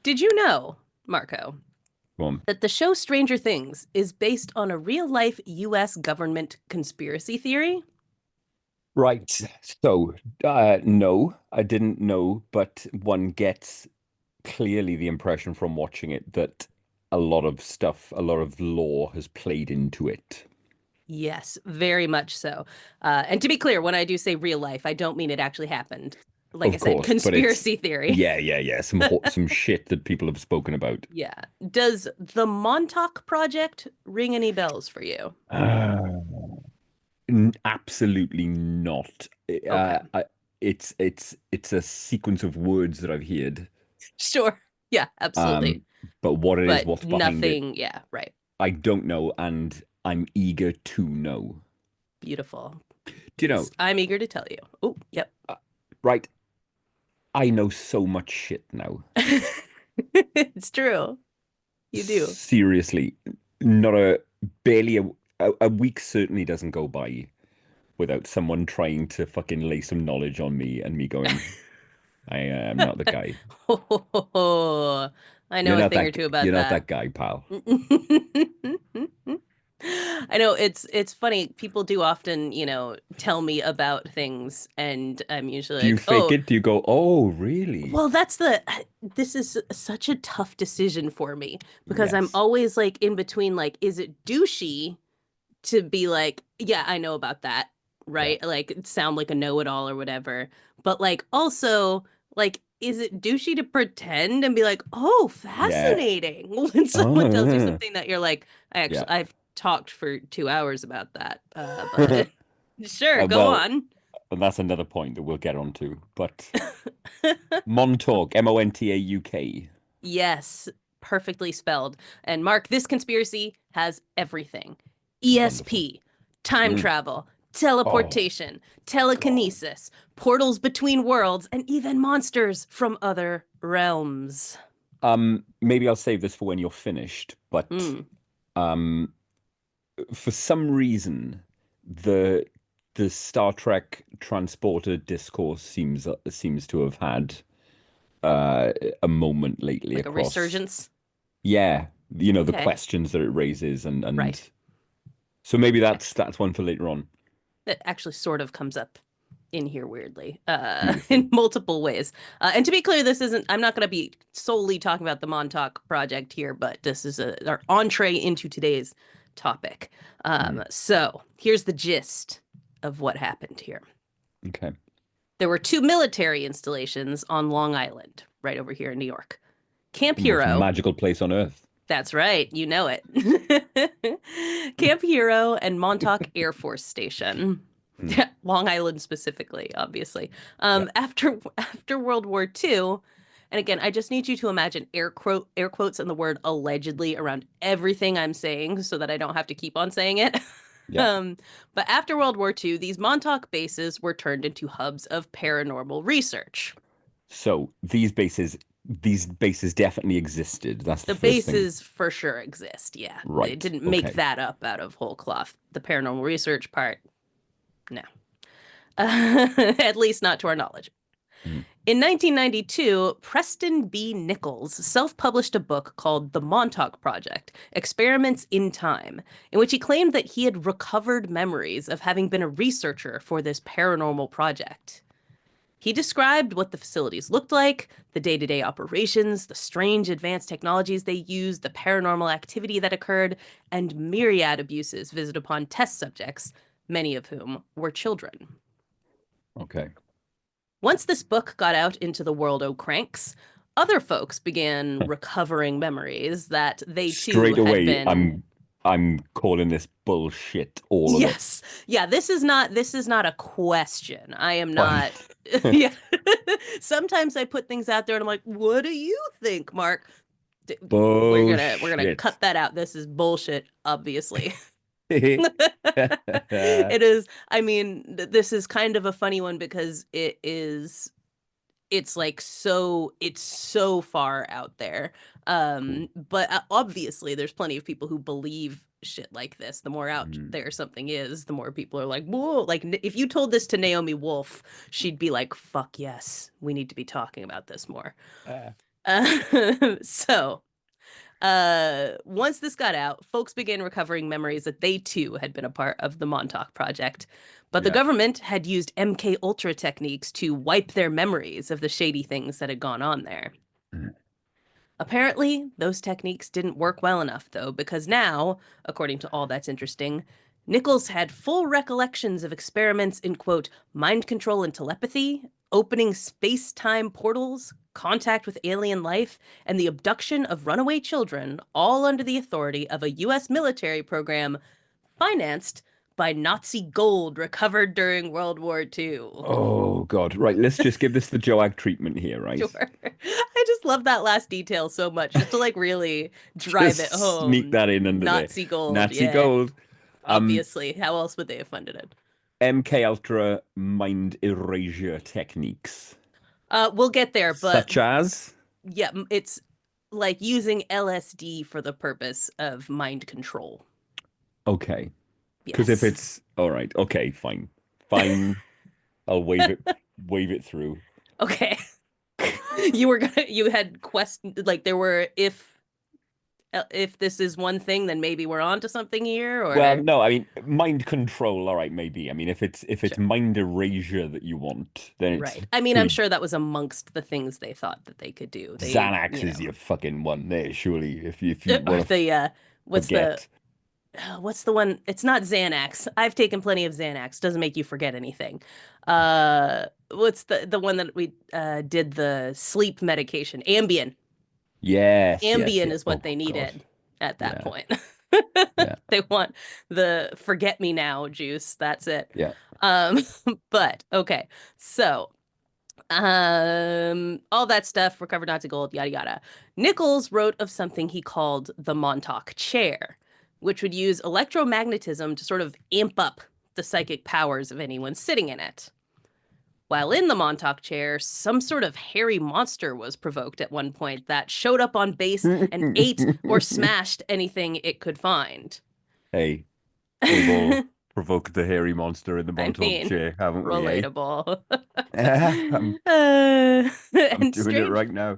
Did you know, Marco, Go on. that the show Stranger Things is based on a real-life US government conspiracy theory? Right. So, no, I didn't know, but one gets clearly the impression from watching it that a lot of stuff, a lot of lore has played into it. Yes, very much so. And to be clear, when I do say real life, I don't mean it actually happened. Like I Of said, course, but it's conspiracy theory. yeah. Some shit that people have spoken about. Yeah. Does the Montauk Project ring any bells for you? Uh, Absolutely not. Okay. It's a sequence of words that I've heard. Sure. Yeah, absolutely. Um, but what it is, But what's behind it, nothing, yeah, right. I don't know, and I'm eager to know. Beautiful. Do you know, I'm eager to tell you. Oh, yep. uh, right? I know so much shit now. It's true. You do. Seriously, not a barely a week certainly doesn't go by without someone trying to fucking lay some knowledge on me and me going, I am not the guy. Oh, I know a thing or two You're about not that. that guy, pal. I know it's funny. People do often, tell me about things, and I'm usually Do you like, fake "Oh, it? Do you go, oh, really? well, this is such a tough decision for me because I'm Yes. always like in between, like, is it douchey to be like, yeah, I know about that, Yeah. right? Like sound like a know-it-all or whatever. But like also, like, is it douchey to pretend and be like, oh, Yeah. fascinating when someone tells you Oh, something that you're like, yeah. I've talked for 2 hours about that. But sure, go Well, on. and that's another point that we'll get onto. But Montauk, Montauk. Yes, perfectly spelled. And Mark, this conspiracy has everything: Wonderful. ESP, time Mm. travel, Oh, teleportation, God. telekinesis, portals between worlds, and even monsters from other realms. Maybe I'll save this for when you're finished, but Hmm. um, for some reason, the the Star Trek transporter discourse seems to have had uh, a moment lately Like a across, resurgence. yeah, the Okay, questions that it raises, and right. so maybe Okay. that's one for later on. That actually sort of comes up in here weirdly, Beautiful. in multiple ways. And to be clear, this isn't, I'm not going to be solely talking about the Montauk project here, but this is our entree into today's topic. Mm, So here's the gist of what happened here. okay. There were two military installations on Long Island, right over here in New York. Camp Most Hero, magical place on earth. that's right, you know it. Camp Hero and Montauk Air Force Station. Mm, Long Island specifically, obviously. yeah. After World War II, and again, I just need you to imagine air quotes and the word allegedly around everything I'm saying so that I don't have to keep on saying it. Yeah. Um, but after World War II, these Montauk bases were turned into hubs of paranormal research. So these bases definitely existed. That's the The first thing. bases for sure exist. Yeah. They Right. didn't make Okay. that up out of whole cloth. The paranormal research part, no. At least not to our knowledge. Mm, In 1992, Preston B. Nichols self published a book called The Montauk Project Experiments in Time, in which he claimed that he had recovered memories of having been a researcher for this paranormal project. He described what the facilities looked like, the day to day operations, the strange advanced technologies they used, the paranormal activity that occurred, and myriad abuses visited upon test subjects, many of whom were children. okay. Once this book got out into the world o' cranks, other folks began recovering memories that they too Straight had away, been. I'm calling this bullshit, all of it. Yes. Yeah, this is not a question. I am Fine. not. Yeah. Sometimes I put things out there and I'm like, "What do you think, Mark?" We're gonna Bullshit. cut that out. This is bullshit, obviously. It is. I mean, this is kind of a funny one because it's like it's so far out there. Cool. But obviously there's plenty of people who believe shit like this. The more out Mm. there something is, the more people are like, whoa. Like if you told this to Naomi Wolf, she'd be like, fuck yes, we need to be talking about this more. So, once this got out, folks began recovering memories that they too had been a part of the Montauk Project. But the Yeah. government had used MK Ultra techniques to wipe their memories of the shady things that had gone on there. Mm. Apparently, those techniques didn't work well enough, though, because now, according to All That's Interesting, Nichols had full recollections of experiments in, quote, mind control and telepathy, opening space time portals, contact with alien life, and the abduction of runaway children, all under the authority of a U.S. military program financed by Nazi gold recovered during World War II. Oh God. Right. Let's just give this the Joag treatment here, right? Sure. I just love that last detail so much, just to like really drive it Just sneak home. that in under there. Nazi gold, Nazi yeah. gold. Um, Obviously. How else would they have funded it? MK Ultra mind erasure techniques, We'll get there, but such as. yeah, it's like using LSD for the purpose of mind control. Okay. Because if Yes. it's all right, okay, fine. Fine. I'll wave it through. Okay. You had like there were if this is one thing, then maybe we're on to something here, Well, or no, I mean mind control, all right, maybe. I mean if it's sure. mind erasure that you want, then it's Right. I mean, I'm pretty. sure that was amongst the things they thought that they could do. They, Xanax you is know, your fucking one there, surely. If you or want to the what's the forget. what's the one? It's not Xanax. I've taken plenty of Xanax. Doesn't make you forget anything. What's the one that we did the sleep medication? Ambien. Yes, yes, Ambien yeah. is what Oh they God. needed at that Yeah, point. yeah, They want the forget me now juice. That's it. yeah. Um, but okay. So, all that stuff, recovered Nazi gold, yada yada. Nichols wrote of something he called the Montauk chair, which would use electromagnetism to sort of amp up the psychic powers of anyone sitting in it. While in the Montauk chair, some sort of hairy monster was provoked at one point that showed up on base and ate or smashed anything it could find. Hey, we've all I provoked the hairy monster in the Montauk mean, chair, haven't we, eh? relatable. I'm And doing it strange. right now.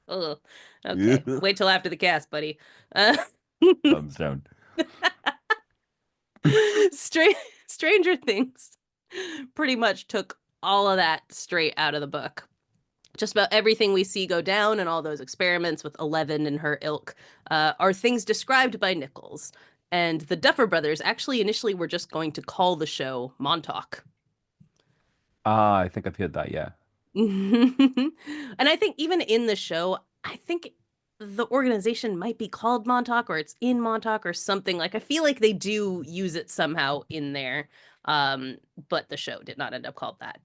Oh, okay. Wait till after the cast, buddy. Uh, Thumbs down. Stra- Stranger Things pretty much took all of that straight out of the book. Just about everything we see go down and all those experiments with Eleven and her ilk are things described by Nichols. And the Duffer Brothers actually initially were just going to call the show Montauk. Ah, I think I've heard that, yeah. And I think even in the show, I think the organization might be called Montauk or it's in Montauk or something. Like I feel like they do use it somehow in there. But the show did not end up called that.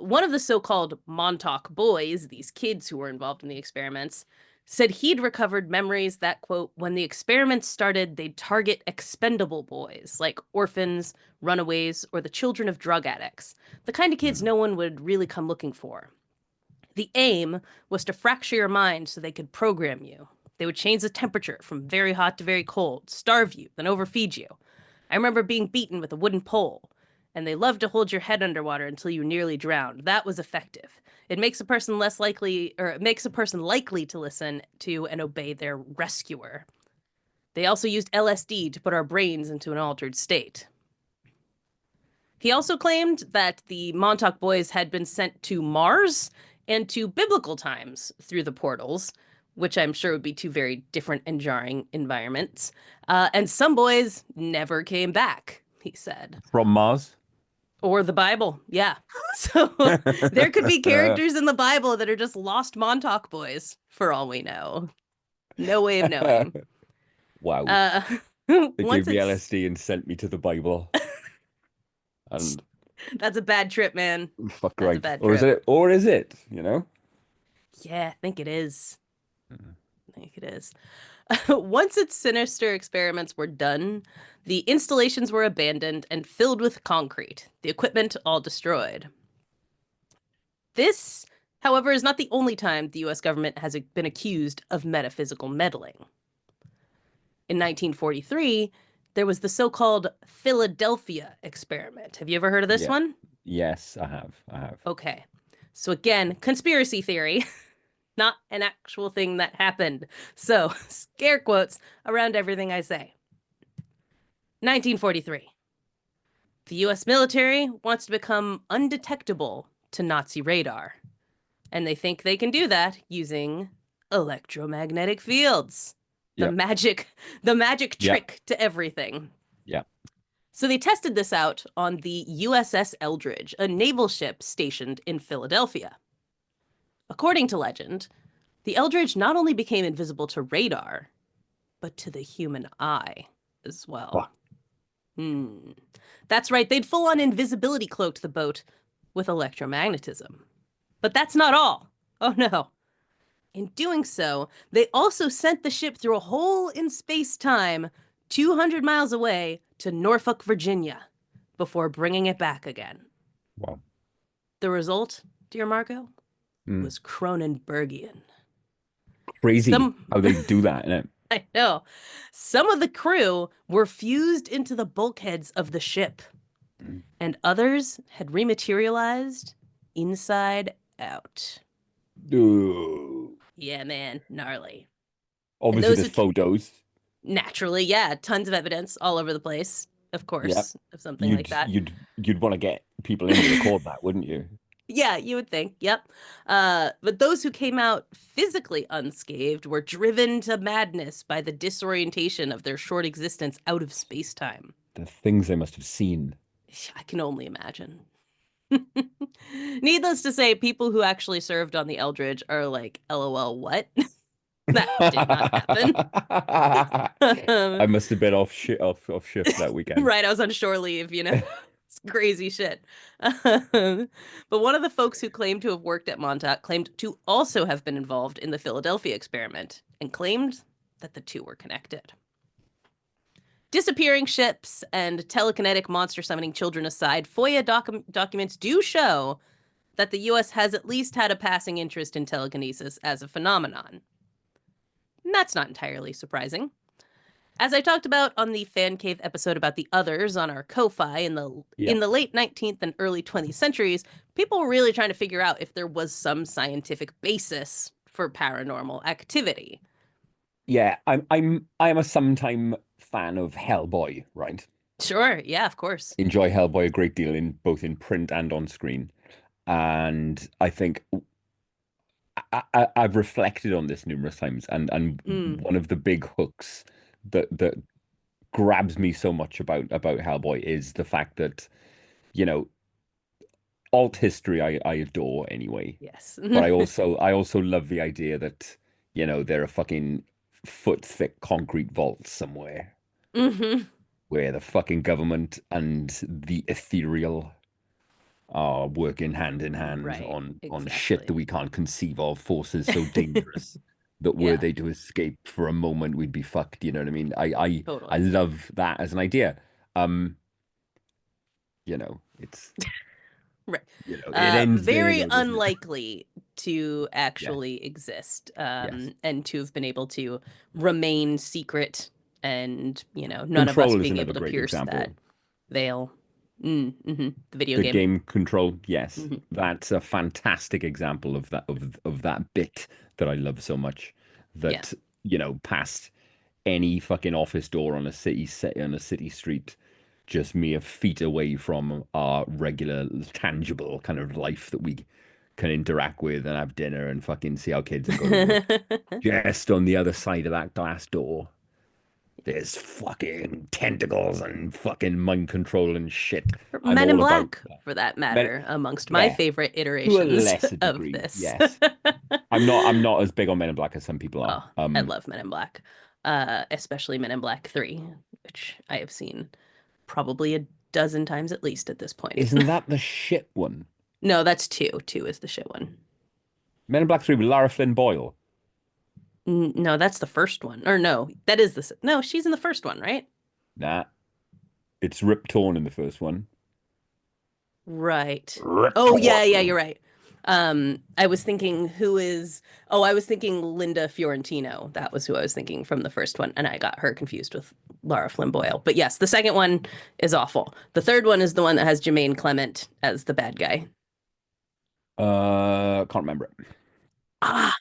One of the so-called Montauk boys, these kids who were involved in the experiments, said he'd recovered memories that, quote, when the experiments started, they'd target expendable boys, like orphans, runaways, or the children of drug addicts, the kind of kids Hmm. no one would really come looking for. The aim was to fracture your mind so they could program you. They would change the temperature from very hot to very cold, starve you, then overfeed you. I remember being beaten with a wooden pole, and they loved to hold your head underwater until you nearly drowned. That was effective. It makes a person less likely, or it makes a person likely to listen to and obey their rescuer. They also used LSD to put our brains into an altered state. He also claimed that the Montauk boys had been sent to Mars and to biblical times through the portals, which I'm sure would be two very different and jarring environments. And some boys never came back, he said. From Mars. Or the Bible, yeah. So there could be characters in the Bible that are just lost Montauk boys, for all we know. No way of knowing. Wow. Uh, They once gave me it's LSD and sent me to the Bible. And that's a bad trip, man. fuck That's a right. bad Or is trip. it or is it, you know? Yeah, I think it is. Mm. I think it is. Once its sinister experiments were done, the installations were abandoned and filled with concrete, the equipment all destroyed. This, however, is not the only time the US government has been accused of metaphysical meddling. In 1943, there was the so-called Philadelphia experiment. Have you ever heard of this Yeah. one? Yes, I have. I have. Okay. So again, conspiracy theory, not an actual thing that happened. So scare quotes around everything I say. 1943. The US military wants to become undetectable to Nazi radar, and they think they can do that using electromagnetic fields. The Yep. magic the magic Yeah. trick to everything. Yeah. So they tested this out on the USS Eldridge, a naval ship stationed in Philadelphia. According to legend, the Eldridge not only became invisible to radar, but to the human eye as well. Fuck. That's right, they'd full on invisibility cloaked the boat with electromagnetism. But that's not all. Oh no. In doing so, they also sent the ship through a hole in space time 200 miles away to Norfolk, Virginia, before bringing it back again. Wow. The result, dear Marko, Mm. was Cronenbergian. Crazy how they do that, innit? I know. Some of the crew were fused into the bulkheads of the ship, and others had rematerialized inside out. Ooh. Yeah, man, gnarly. And Obviously, those there's who photos. naturally, yeah, tons of evidence all over the place, of Yeah. course, of something like You'd that. you'd you'd want to get people in to record that, wouldn't you? Yeah, you would think. Yep. But those who came out physically unscathed were driven to madness by the disorientation of their short existence out of space-time. The things they must have seen. I can only imagine. Needless to say, people who actually served on the Eldridge are like, LOL, what? That did not happen. I must have been off shift that weekend. Right, I was on shore leave, It's crazy shit. But one of the folks who claimed to have worked at Montauk claimed to also have been involved in the Philadelphia experiment and claimed that the two were connected. Disappearing ships and telekinetic monster summoning children aside, FOIA documents do show that the US has at least had a passing interest in telekinesis as a phenomenon. And that's not entirely surprising. As I talked about on the Fan Cave episode about the others on our Ko-Fi in the late 19th and early 20th centuries, people were really trying to figure out if there was some scientific basis for paranormal activity. Yeah, I'm a sometime fan of Hellboy, right? Sure, yeah, of course. Enjoy Hellboy a great deal in both in print and on screen. And I think I've reflected on this numerous times, and one of the big hooks that grabs me so much about Hellboy is the fact that, you know, alt history I adore anyway. Yes. But I also love the idea that, there are fucking foot thick concrete vaults somewhere where the fucking government and the ethereal are working hand in hand Right, on shit exactly. that we can't conceive of, forces so dangerous that were Yeah, they to escape for a moment, we'd be fucked. You know what I mean? I totally. love that as an idea. It's Right. it ends there Very though, doesn't it? unlikely to Yeah. actually exist, Yes. and to have been able to remain secret and, none of us Control is being another able to great pierce that example. veil. The video The game. game Control, yes. Mhm. That's a fantastic example of that bit that I love so much. Yeah. That, past any fucking office door on a city street, just mere feet away from our regular tangible kind of life that we can interact with and have dinner and fucking see our kids and go to work. Just on the other side of that glass door, there's fucking tentacles and fucking mind control and shit. I'm Men in all about Black, that. for that Men, matter, amongst my yeah, favorite to a iterations lesser of degree, this. yes. I'm not as big on Men in Black as some people are. Oh, I love Men in Black, especially Men in Black 3, which I have seen probably a dozen times at least at this point. Isn't that the shit one? No, that's 2. 2 is the shit one. Men in Black 3 with Lara Flynn Boyle. No, that's the first one. Or no, that is no, she's in the first one, right? Nah, it's Rip Torn in the first one. Right. Rip Oh, yeah, Torn. you're right. I was thinking I was thinking Linda Fiorentino. That was who I was thinking from the first one, and I got her confused with Lara Flynn Boyle. But yes, the second one is awful. The third one is the one that has Jermaine Clement as the bad guy. Can't remember it. Ah,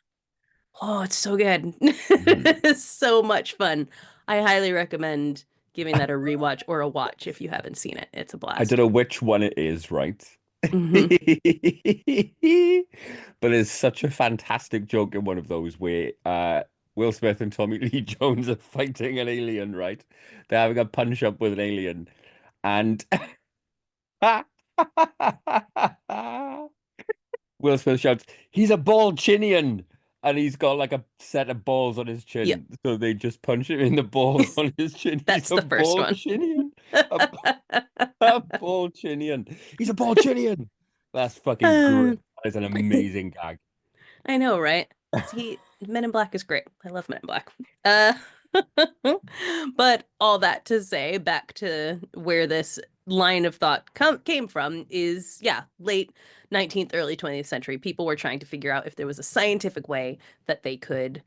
oh, it's so good. Mhm. It's so much fun. I highly recommend giving that a rewatch or a watch if you haven't seen it. It's a I don't blast. know which one it is, right? Hmm. But it's such a fantastic joke in one of those where Will Smith and Tommy Lee Jones are fighting an alien, right? They're having a punch up with an alien, and Will Smith shouts, "He's a ball chinian!" And he's got like a set of balls on his Yep. chin. So they just punch him in the balls on his chin. He's That's a the first ball one. chinian. A, a ball chinian. He's a ball chinian. That's fucking Uh, great. That is an amazing gag. I know, right? See, Men in Black is great. I love Men in Black. Uh, but all that to say, back to where this line of thought came from is, yeah, late 19th, early 20th century. People were trying to figure out if there was a scientific way that they could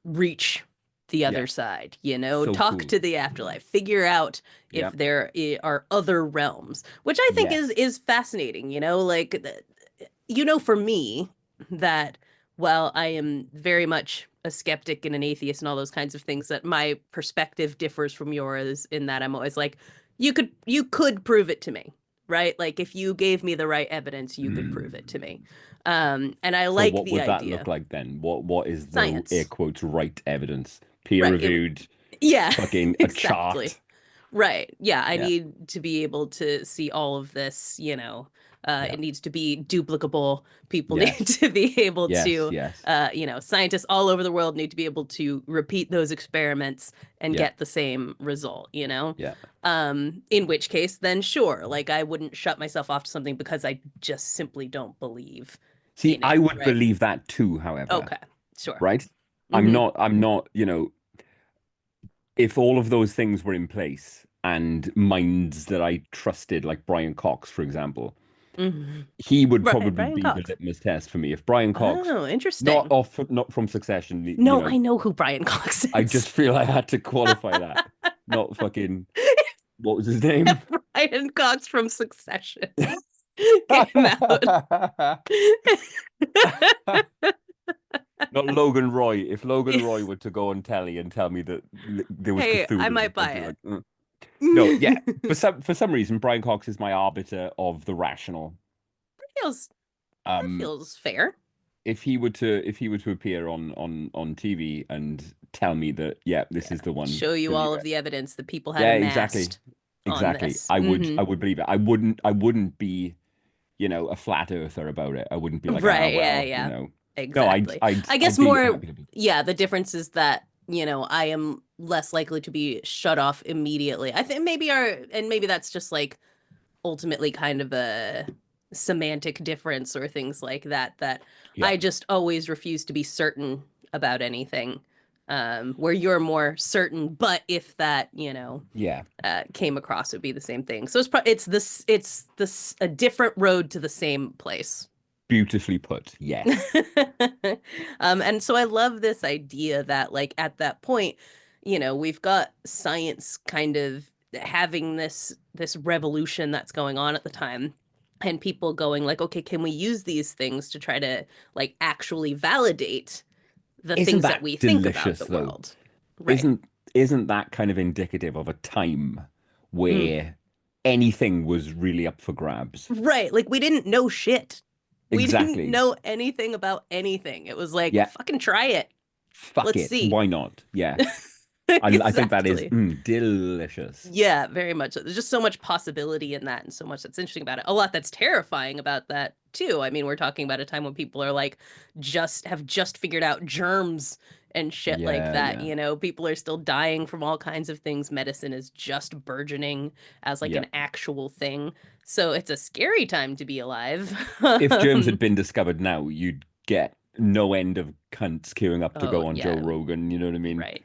reach the Yeah. other side, you know, So talk cool. to the afterlife, figure out if Yeah. there are other realms, which I think Yes. is fascinating, you know, like you know, for me, that while I am very much a skeptic and an atheist and all those kinds of things, that my perspective differs from yours in that I'm always like, you could prove it to me, right? Like if you gave me the right evidence, you could prove it Mm. to me. And I So like what the would that look idea. like then? What is the air Science, quotes right evidence? Peer right? reviewed, Yeah, fucking a exactly. chart. Right. Yeah, I Yeah. need to be able to see all of this, you know. Yeah. It needs to be duplicable. People need Yes. to be able Yes. to, Yes. you know, scientists all over the world need to be able to repeat those experiments and Yeah. get the same result, you know? Yeah. In which case, then sure, like I wouldn't shut myself off to something because I just simply don't believe See, in I it, would right? believe that too, however, Okay, sure. right? Hmm. I'm not, if all of those things were in place and minds that I trusted, like Brian Cox, for example, Hmm. he would Right, probably Brian be the Cox. litmus test for me. If Brian Cox, Oh, interesting. not from Succession, No, I know who Brian Cox I is. just feel I had to qualify that. Not fucking, what was his name? Brian Cox from Succession came out. Not Logan Roy. If Logan Roy were to go on telly and tell me that there was Hey, I Cthulhu, might I'd buy be it. like, "Mm." No, yeah. For some reason, Brian Cox is my arbiter of the rational. Feels that Um, feels fair. if he were to appear on TV and tell me that, yeah, this Yeah. is the one Show to you the all of US. the evidence that people had Yeah, exactly. amassed on Exactly. this. I would believe it. I wouldn't be, a flat earther about it. I wouldn't be like, Right, yeah, well, yeah. no, I'd Exactly. I'd I guess I'd be more, happy to be. yeah, the difference is that, you know, I am less likely to be shut off immediately. I think maybe and maybe that's just like ultimately kind of a semantic difference or things like that, that Yeah. I just always refuse to be certain about anything. Where you're more certain, but if that, you know, Yeah. came across, it would be the same thing. So it's this a different road to the same place. Beautifully put. Yes. And so I love this idea that, like, at that point, you know, we've got science kind of having this revolution that's going on at the time, and people going like, okay, can we use these things to try to like actually validate the Isn't things that that we think about delicious the though? world? Right. Isn't isn't that kind of indicative of a time Mm. where anything was really up for grabs? Right. Like we didn't know shit. We didn't Exactly. know anything about anything. It was like, Yeah. fucking try it. Fuck Let's it. see. Why not? Yeah. I think that is Exactly. delicious. Yeah, very much. There's just so much possibility in that and so much that's interesting about it. A lot that's terrifying about that too. I mean, we're talking about a time when people are like just figured out germs and shit like Yeah, that, yeah, you know. People are still dying from all kinds of things. Medicine is just burgeoning as like yeah. an actual thing. So it's a scary time to be alive. If germs had been discovered now, you'd get no end of cunts queuing up to Oh, go on Joe yeah, Rogan. You know what I mean? right.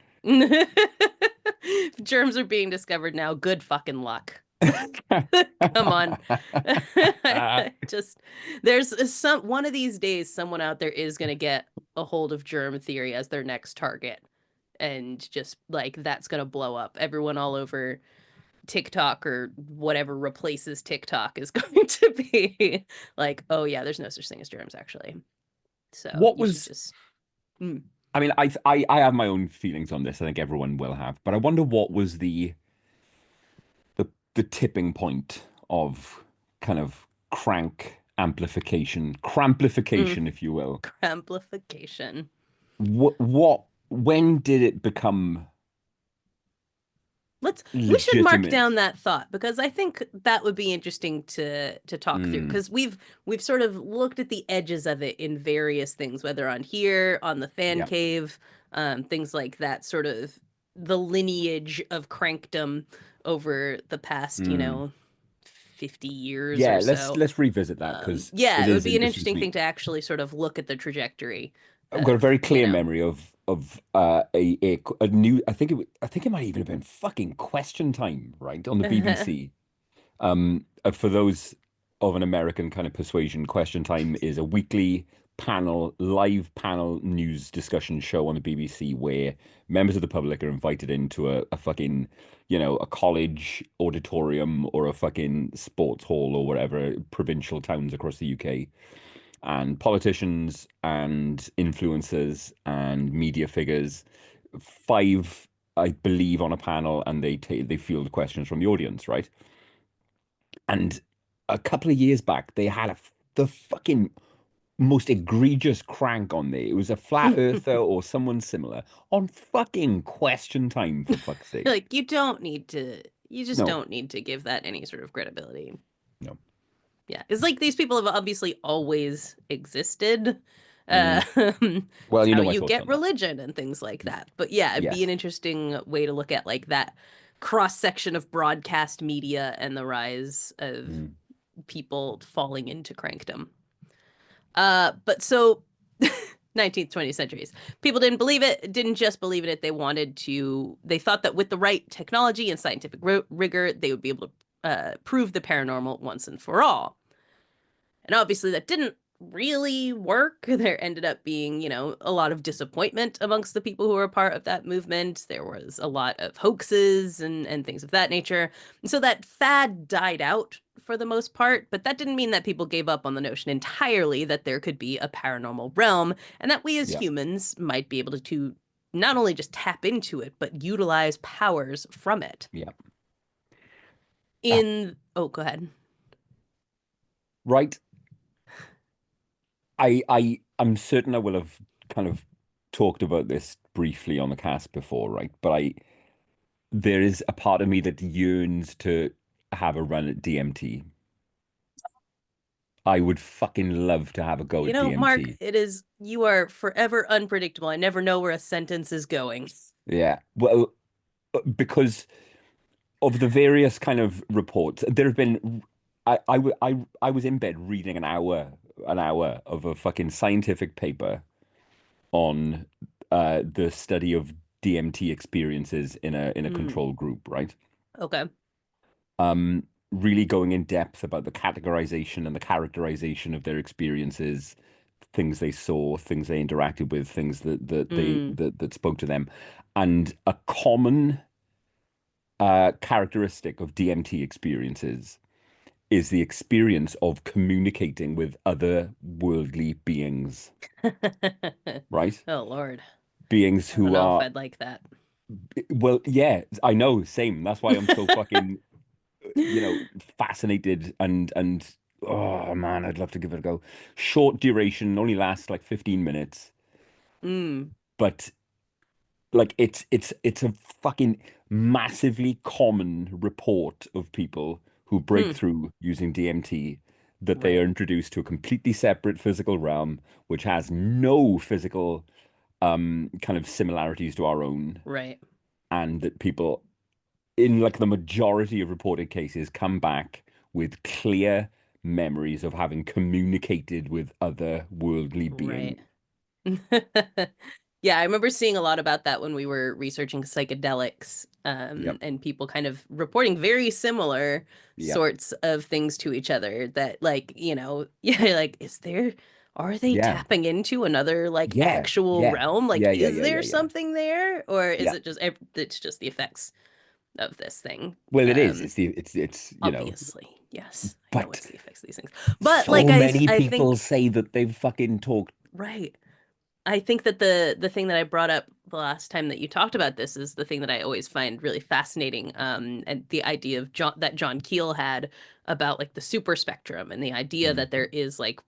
If germs are being discovered now, good fucking luck. Come on. Just there's one of these days someone out there is going to get a hold of germ theory as their next target, and just like that's going to blow up. Everyone all over TikTok or whatever replaces TikTok is going to be like, oh yeah, there's no such thing as germs actually. So What you should was just mm. I mean, I have my own feelings on this. I think everyone will have, but I wonder what was the tipping point of kind of Mm. cramplification, if you will. Amplification. When did it become We should mark legitimate? down that thought because I think that would be interesting to talk through Mm, because we've sort of looked at the edges of it in various things, whether on here, on the fan yeah. cave, things like that, sort of the lineage of crankdom over the past, Mm. 50 years or Yeah, so. let's revisit that because Yeah, it it would is be an interesting to interesting me. thing to actually sort of look at the trajectory I've got a of, very clear memory of a new I think it might even have been fucking Question Time, right, on the BBC. For those of an American kind of persuasion, Question Time is a weekly live panel news discussion show on the BBC where members of the public are invited into a fucking, a college auditorium or a fucking sports hall or whatever, provincial towns across the UK. And politicians and influencers and media figures, five, I believe, on a panel, and they field questions from the audience, right? And a couple of years back, they had the fucking most egregious crank on there. It was a flat earther or someone similar on fucking Question Time, for fuck's sake. like you just No, don't need to give that any sort of credibility. no. Yeah, it's like these people have obviously always existed. Uh, Mm. Well, it's you how know my you thoughts get on that. religion and things like that. But yeah, it'd be Yes. an interesting way to look at like that cross section of broadcast media and the rise of Mm. people falling into crankdom. But so 19th, 20th centuries. People didn't believe it, didn't just believe in it. They thought that with the right technology and scientific rigor, they would be able to prove the paranormal once and for all. And obviously that didn't really work. There ended up being, a lot of disappointment amongst the people who were a part of that movement. There was a lot of hoaxes and things of that nature. And so that fad died out for the most part, but that didn't mean that people gave up on the notion entirely that there could be a paranormal realm and that we as Yeah. humans might be able to not only just tap into it, but utilize powers from it. Yeah. Uh, Go ahead. right. I'm certain I will have kind of talked about this briefly on the cast before, right? But there is a part of me that yearns to have a run at DMT. I would fucking love to have a go at Mark, DMT. you are forever unpredictable. I never know where a sentence is going. Yeah. Well, because of the various kind of reports, there have been. I was in bed reading an hour of a fucking scientific paper on the study of DMT experiences in a Mm, control group, right? okay. Really going in depth about the categorization and the characterization of their experiences, things they saw, things they interacted with, things Mm, that spoke to them, and a common characteristic of DMT experiences is the experience of communicating with other worldly beings, right? oh Lord. Beings I don't who know if are, I'd like that. well, yeah, I know, same. That's why I'm so fucking, fascinated and oh man, I'd love to give it a go. Short duration, only lasts like 15 minutes, Mm, but like it's a fucking massively common report of people who break hmm, through using DMT, that they are right, introduced to a completely separate physical realm which has no physical kind of similarities to our own, right, and that people in like the majority of reported cases come back with clear memories of having communicated with other worldly beings. right. Yeah, I remember seeing a lot about that when we were researching psychedelics, Yep. and people kind of reporting very similar Yep. sorts of things to each other that like, yeah, like are they Yeah. tapping into another like Yeah. actual Yeah. realm? Like Yeah. Yeah. is Yeah. Yeah. there Yeah. something there or is Yeah. it just it's just the effects of this thing. Well, it is. It's Obviously, yes, I know but it's the effects of these things, but like so many I people think say that they've fucking talked. right. I think that the thing that I brought up the last time that you talked about this is the thing that I always find really fascinating, and the idea of John Keel had about like the super spectrum and the idea that there Mhm. is like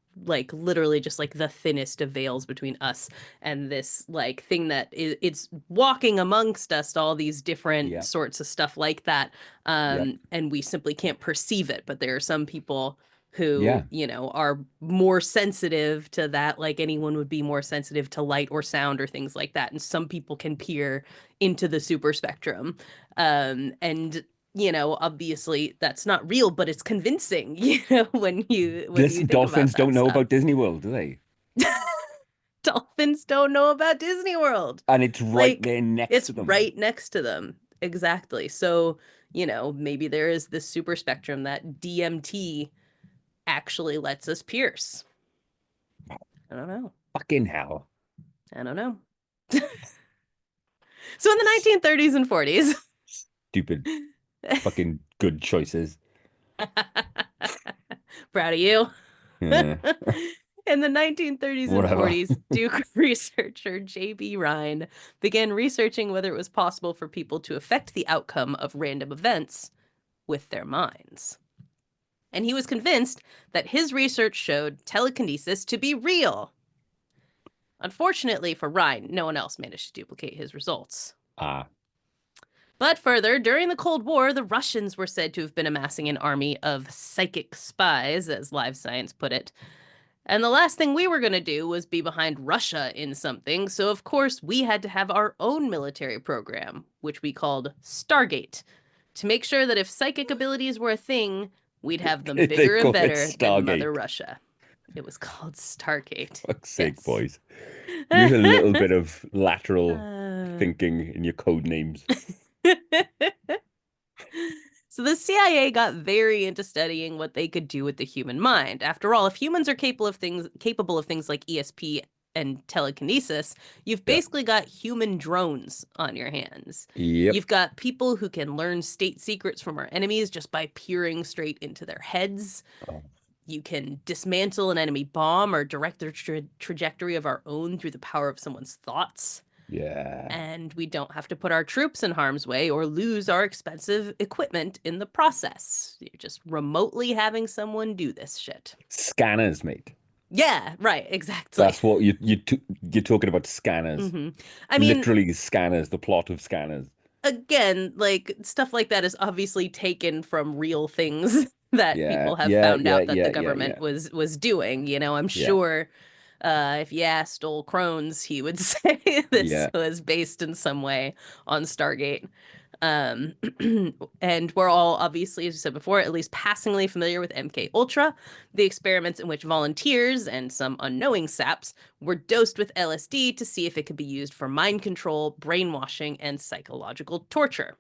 literally just like the thinnest of veils between us and this like thing that it's walking amongst us, all these different Yeah, sorts of stuff like that, yep, and we simply can't perceive it. But there are some people who, yeah, are more sensitive to that, like anyone would be more sensitive to light or sound or things like that. And some people can peer into the super spectrum. And obviously that's not real, but it's convincing, when you think about dolphins don't that know stuff. about Disney World, do they? Dolphins don't know about Disney World. And it's right Like, there next it's to them. right next to them. Exactly. So, maybe there is this super spectrum that DMT actually lets us pierce. I don't know. Fucking hell. I don't know. So in the 1930s and 40s, Stupid fucking good choices. proud of you. Yeah, In the 1930s and whatever. 40s, Duke researcher J.B. Rhine began researching whether it was possible for people to affect the outcome of random events with their minds. And he was convinced that his research showed telekinesis to be real. Unfortunately for Rhine, no one else managed to duplicate his results. Ah, But further, during the Cold War, the Russians were said to have been amassing an army of psychic spies, as Live Science put it. And the last thing we were going to do was be behind Russia in something, so of course we had to have our own military program, which we called Stargate, to make sure that if psychic abilities were a thing, we'd have them they bigger and call it better than Mother Stargate. Russia. It was called Stargate. Fuck's sake, Yes. boys. Use a little bit of lateral uh... thinking in your code names. So the CIA got very into studying what they could do with the human mind. After all, if humans are capable of things like ESP and telekinesis, you've Yeah. basically got human drones on your hands. Yep. You've got people who can learn state secrets from our enemies just by peering straight into their heads. Oh, You can dismantle an enemy bomb or direct their trajectory of our own through the power of someone's thoughts. yeah. And we don't have to put our troops in harm's way or lose our expensive equipment in the process. You're just remotely having someone do this shit. Scanners, mate. Yeah, right, exactly. That's what you're talking about scanners. hmm I mean, Literally scanners, the plot of scanners. again, like stuff like that is obviously taken from real things that Yeah, people have yeah, found yeah, out that the yeah, yeah, government yeah. was doing. I'm Yeah, sure if you asked old Crohn's, he would say this yeah. was based in some way on Stargate. Um, and we're all obviously, as you said before, at least passingly familiar with MK Ultra, the experiments in which volunteers and some unknowing saps were dosed with LSD to see if it could be used for mind control, brainwashing, and psychological torture.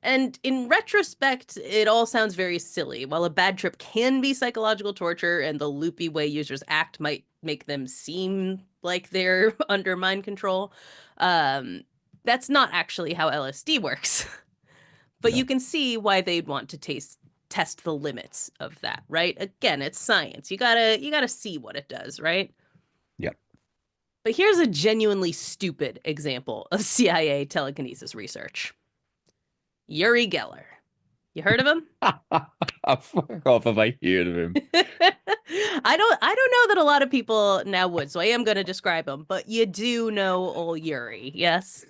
And in retrospect, it all sounds very silly. While a bad trip can be psychological torture and the loopy way users act might make them seem like they're under mind control, um, that's not actually how LSD works. But you No. can see why they'd want to test the limits of that, right? Again, it's science. You gotta see what it does, right? Yep. But here's a genuinely stupid example of CIA telekinesis research. Uri Geller. You heard of him? Fuck off if I heard of him. I don't know that a lot of people now would, so I am going to describe him, but you do know old Yuri, yes?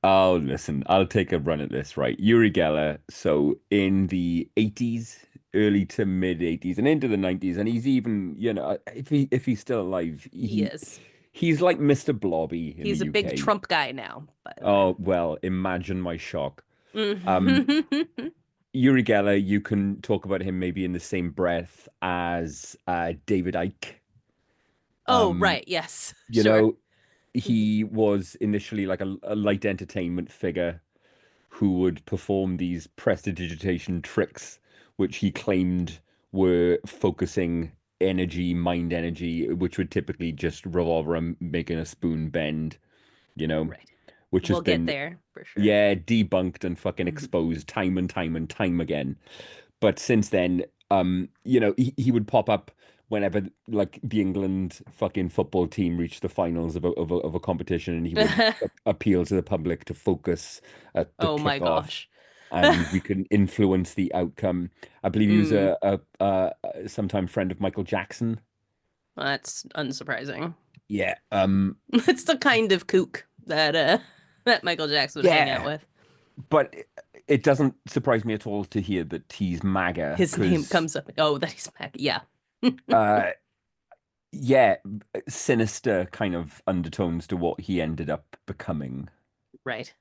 Oh, listen, I'll take a run at this, right? Uri Geller, so in the 80s, early to mid 80s and into the 90s, and he's even, if he's still alive, He is. he's like Mr. Blobby in the He's a big UK. Trump guy now, by the way. Oh, well, imagine my shock. Um, Mhm. Uri Geller, you can talk about him maybe in the same breath as David Icke. Oh, Um, right, yes, you sure. know, he was initially like a light entertainment figure who would perform these prestidigitation tricks, which he claimed were focusing energy, mind energy, which would typically just revolve around making a spoon bend, you know, Right. which has We'll get been, there for sure. yeah, debunked and fucking Mhm. exposed time and time and time again. But since then, he would pop up whenever like the England fucking football team reached the finals of a competition, and he would appeal to the public to focus at the Oh my kickoff, gosh. and we can influence the outcome. I believe he was Mm, a sometime friend of Michael Jackson. that's unsurprising. Yeah, It's the kind of kook that that Michael Jackson would hang out yeah, with. but it doesn't surprise me at all to hear that he's MAGA His name because comes up. Oh, that he's back. Yeah. uh yeah, sinister kind of undertones to what he ended up becoming. Right.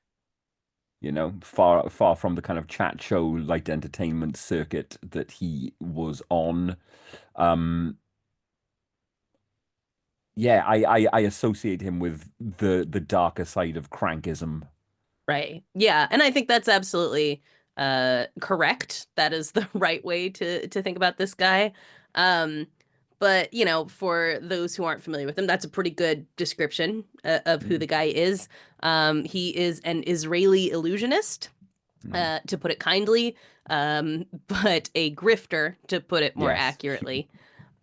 Far from the kind of chat show light entertainment circuit that he was on. Um, yeah, I associate him with the darker side of crankism. Right. Yeah, and I think that's absolutely correct. That is the right way to think about this guy. Um but for those who aren't familiar with him, that's a pretty good description of who the Mm, guy is. He is an Israeli illusionist, mm. to put it kindly, but a grifter, to put it more Yes, accurately.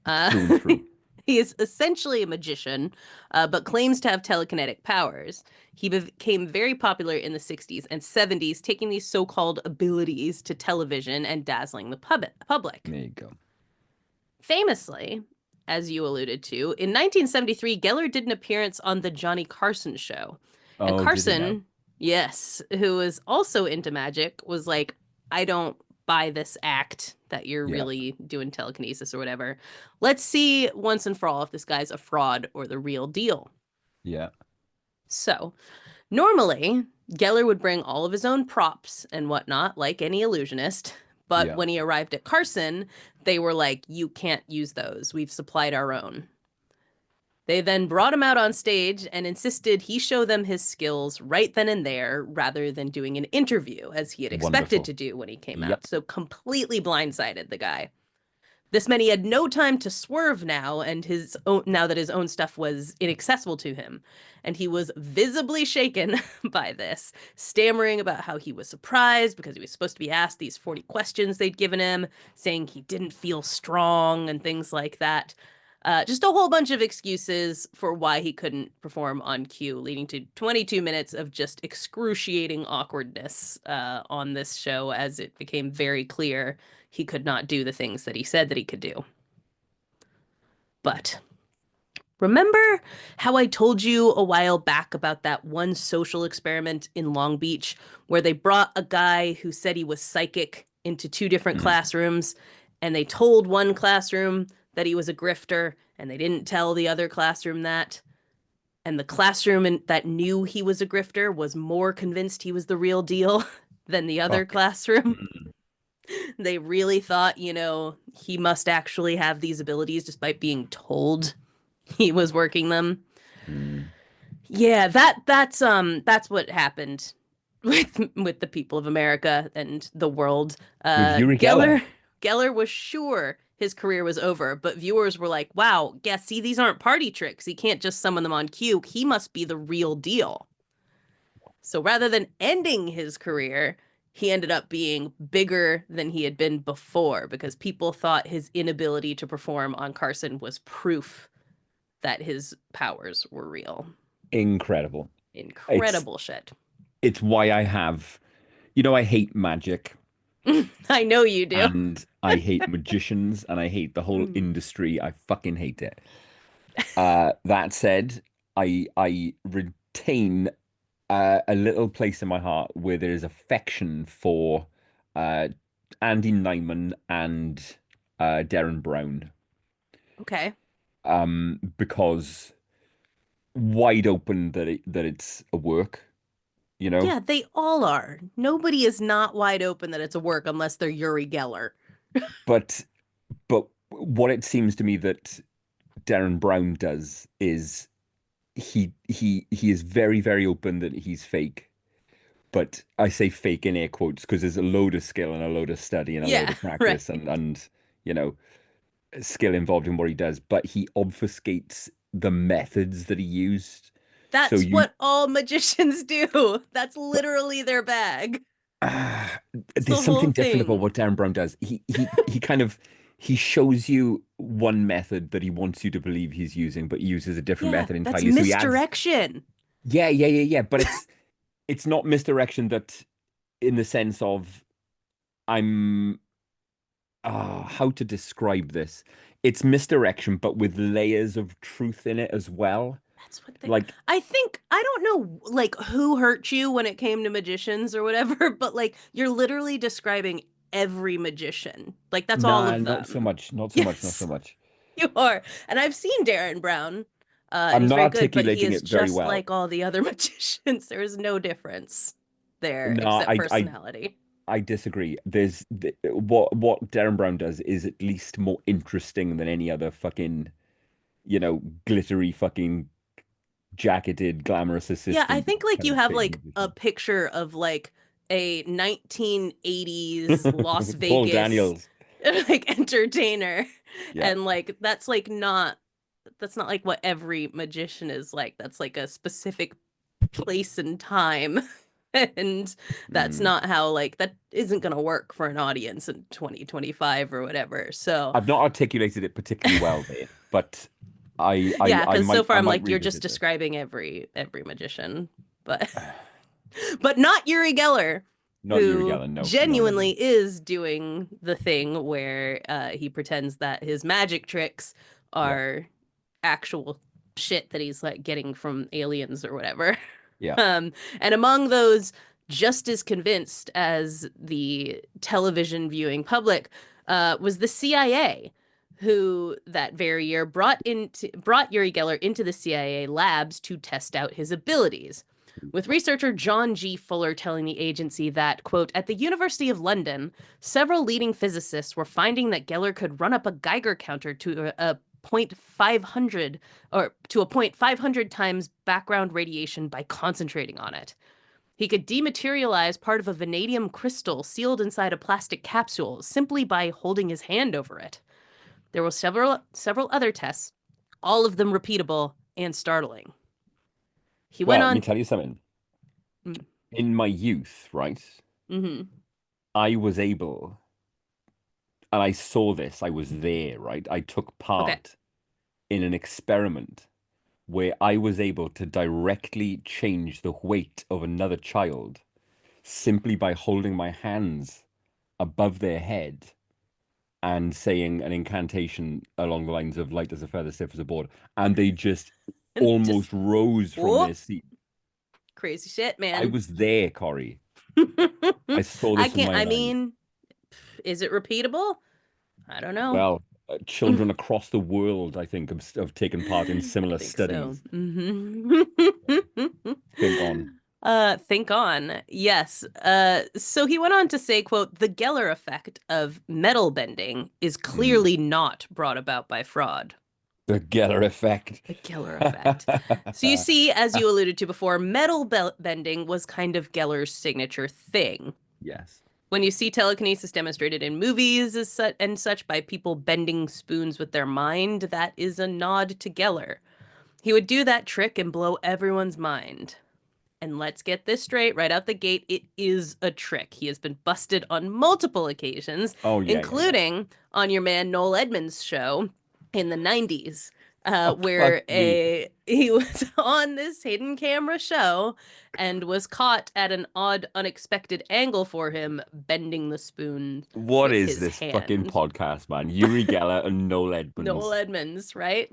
through and through. He is essentially a magician, but claims to have telekinetic powers. He became very popular in the 60s and 70s, taking these so-called abilities to television and dazzling the public. There you go. Famously, as you alluded to, in 1973, Geller did an appearance on The Johnny Carson Show. And Oh, did he now? Carson, yes, who was also into magic, was like, I don't buy this act that you're Yeah, really doing telekinesis or whatever. Let's see once and for all if this guy's a fraud or the real deal. yeah, So, normally, Geller would bring all of his own props and whatnot, like any illusionist. But yeah. when he arrived at Carson, they were like, you can't use those. We've supplied our own. They then brought him out on stage and insisted he show them his skills right then and there rather than doing an interview as he had expected Wonderful. to do when he came Yep. out. So completely blindsided the guy. This meant he had no time to swerve now that his own stuff was inaccessible to him. And he was visibly shaken by this, stammering about how he was surprised because he was supposed to be asked these 40 questions they'd given him, saying he didn't feel strong and things like that. Just a whole bunch of excuses for why he couldn't perform on cue, leading to 22 minutes of just excruciating awkwardness on this show as it became very clear he could not do the things that he said that he could do. But remember how I told you a while back about that one social experiment in Long Beach where they brought a guy who said he was psychic into two different Mm. classrooms, and they told one classroom that he was a grifter and they didn't tell the other classroom that? And the classroom that knew he was a grifter was more convinced he was the real deal than the other Fuck. classroom. Mm, They really thought, he must actually have these abilities despite being told he was working them. mm. Yeah, that's what happened with the people of America and the world. With Yuri Geller. Geller was sure his career was over, but viewers were like, "Wow, yeah, see, these aren't party tricks. He can't just summon them on cue. He must be the real deal." So rather than ending his career, he ended up being bigger than he had been before because people thought his inability to perform on Carson was proof that his powers were real. Incredible. It's Incredible shit. it's why I have, I hate magic I know you do. and I hate magicians and I hate the whole industry. I fucking hate it. That said, I retain a little place in my heart where there is affection for uh, Andy Nyman and Darren Brown, Okay. because wide open that it's a work, you know. Yeah, they all are. Nobody is not wide open that it's a work unless they're Uri Geller. But what it seems to me that Darren Brown does is he is very, very open that he's fake. But I say fake in air quotes because there's a load of skill and a load of study and a load Yeah, of practice right. and you know skill involved in what he does. But he obfuscates the methods that he used. So That's you what all magicians do. That's literally their bag. It's there's the whole something different about thing. what Dan Brown does. He kind of he shows you one method that he wants you to believe he's using, but he uses a different Yeah, method that's entirely. So he adds, misdirection. yeah. But it's not misdirection that in the sense of I'm how to describe this. It's misdirection, but with layers of truth in it as well. That's what they. Like, I think I don't know like who hurt you when it came to magicians or whatever, but like you're literally describing every magician. Like that's all nah, of not so them. much, not so much, not so Yes, much. you are. And I've seen Darren Brown, and I'm he's not very good, but he articulating is it very just well. like all the other magicians. There is no difference there No, except I personality. I disagree. What Darren Brown does is at least more interesting than any other fucking, glittery fucking jacketed glamorous Yeah, I assistant think like kind you of have fake like a musician. picture of like a 1980s Las Paul Vegas Daniels. like entertainer, Yeah. and like that's not like what every magician is like. That's like a specific place and time. And that's Mm. not how like that isn't going to work for an audience in 2025 or whatever. So, I've not articulated it particularly well there, but yeah, I cuz so might far I I'm might like you're just revisit this. describing every magician. But but not Uri Geller, Not Yuri who Geller, no, no. genuinely is doing the thing where he pretends that his magic tricks Yeah, are actual shit that he's like getting from aliens or whatever. yeah. And among those, just as convinced as the television viewing public, was the CIA, who that very year brought Uri Geller into the CIA labs to test out his abilities. With researcher John G. Fuller telling the agency that, quote, at the University of London, several leading physicists were finding that Geller could run up a Geiger counter to a point 500 or to a point 500 times background radiation by concentrating on it. He could dematerialize part of a vanadium crystal sealed inside a plastic capsule simply by holding his hand over it. There were several other tests, all of them repeatable and startling. He went Well, let me on. tell you something. Mm, In my youth, right, mm-hmm. I was able, and I saw this, I was there, right? I took Okay. part in an experiment where I was able to directly change the weight of another child simply by holding my hands above their head and saying an incantation along the lines of light as a feather, stiff as a board. And they just And just almost rose from whoop, their seat. crazy shit, I man. was there, Corri. I saw I this with can't. my I own eyes. mean, is it repeatable? I don't know. Well, children across the world, I think, have taken part in I similar think so. studies. Mm-hmm. Think on. Think on. Yes. So he went on to say, quote, the Geller effect of metal bending is Mm. clearly not brought about by fraud. The Geller effect. The Geller effect. So you see, as you alluded to before, bending was kind of Geller's signature thing. Yes. When you see telekinesis demonstrated in movies and such by people bending spoons with their mind, that is a nod to Geller. He would do that trick and blow everyone's mind. And let's get this straight right out the gate. It is a trick. He has been busted on multiple occasions, Oh, yeah. including on your man Noel Edmonds' show in the 90s, Oh, fuck where me. he was on this hidden camera show and was caught at an odd, unexpected angle for him, bending the spoon What with is his this fucking hand. podcast, man? Yuri Geller and Noel Noel Edmonds. Edmonds, right?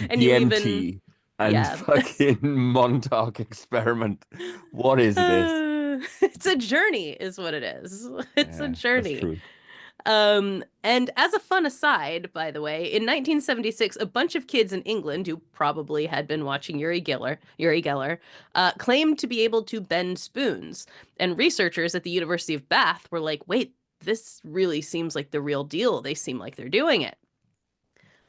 And you even, DMT and yeah. fucking Montauk experiment. What is this? It's a journey, is what it is. It's a Yeah, that's journey. true. And as a fun aside, by the way, in 1976, a bunch of kids in England who probably had been watching Uri Geller, claimed to be able to bend spoons. And researchers at the University of Bath were like, wait, this really seems like the real deal. They seem like they're doing it.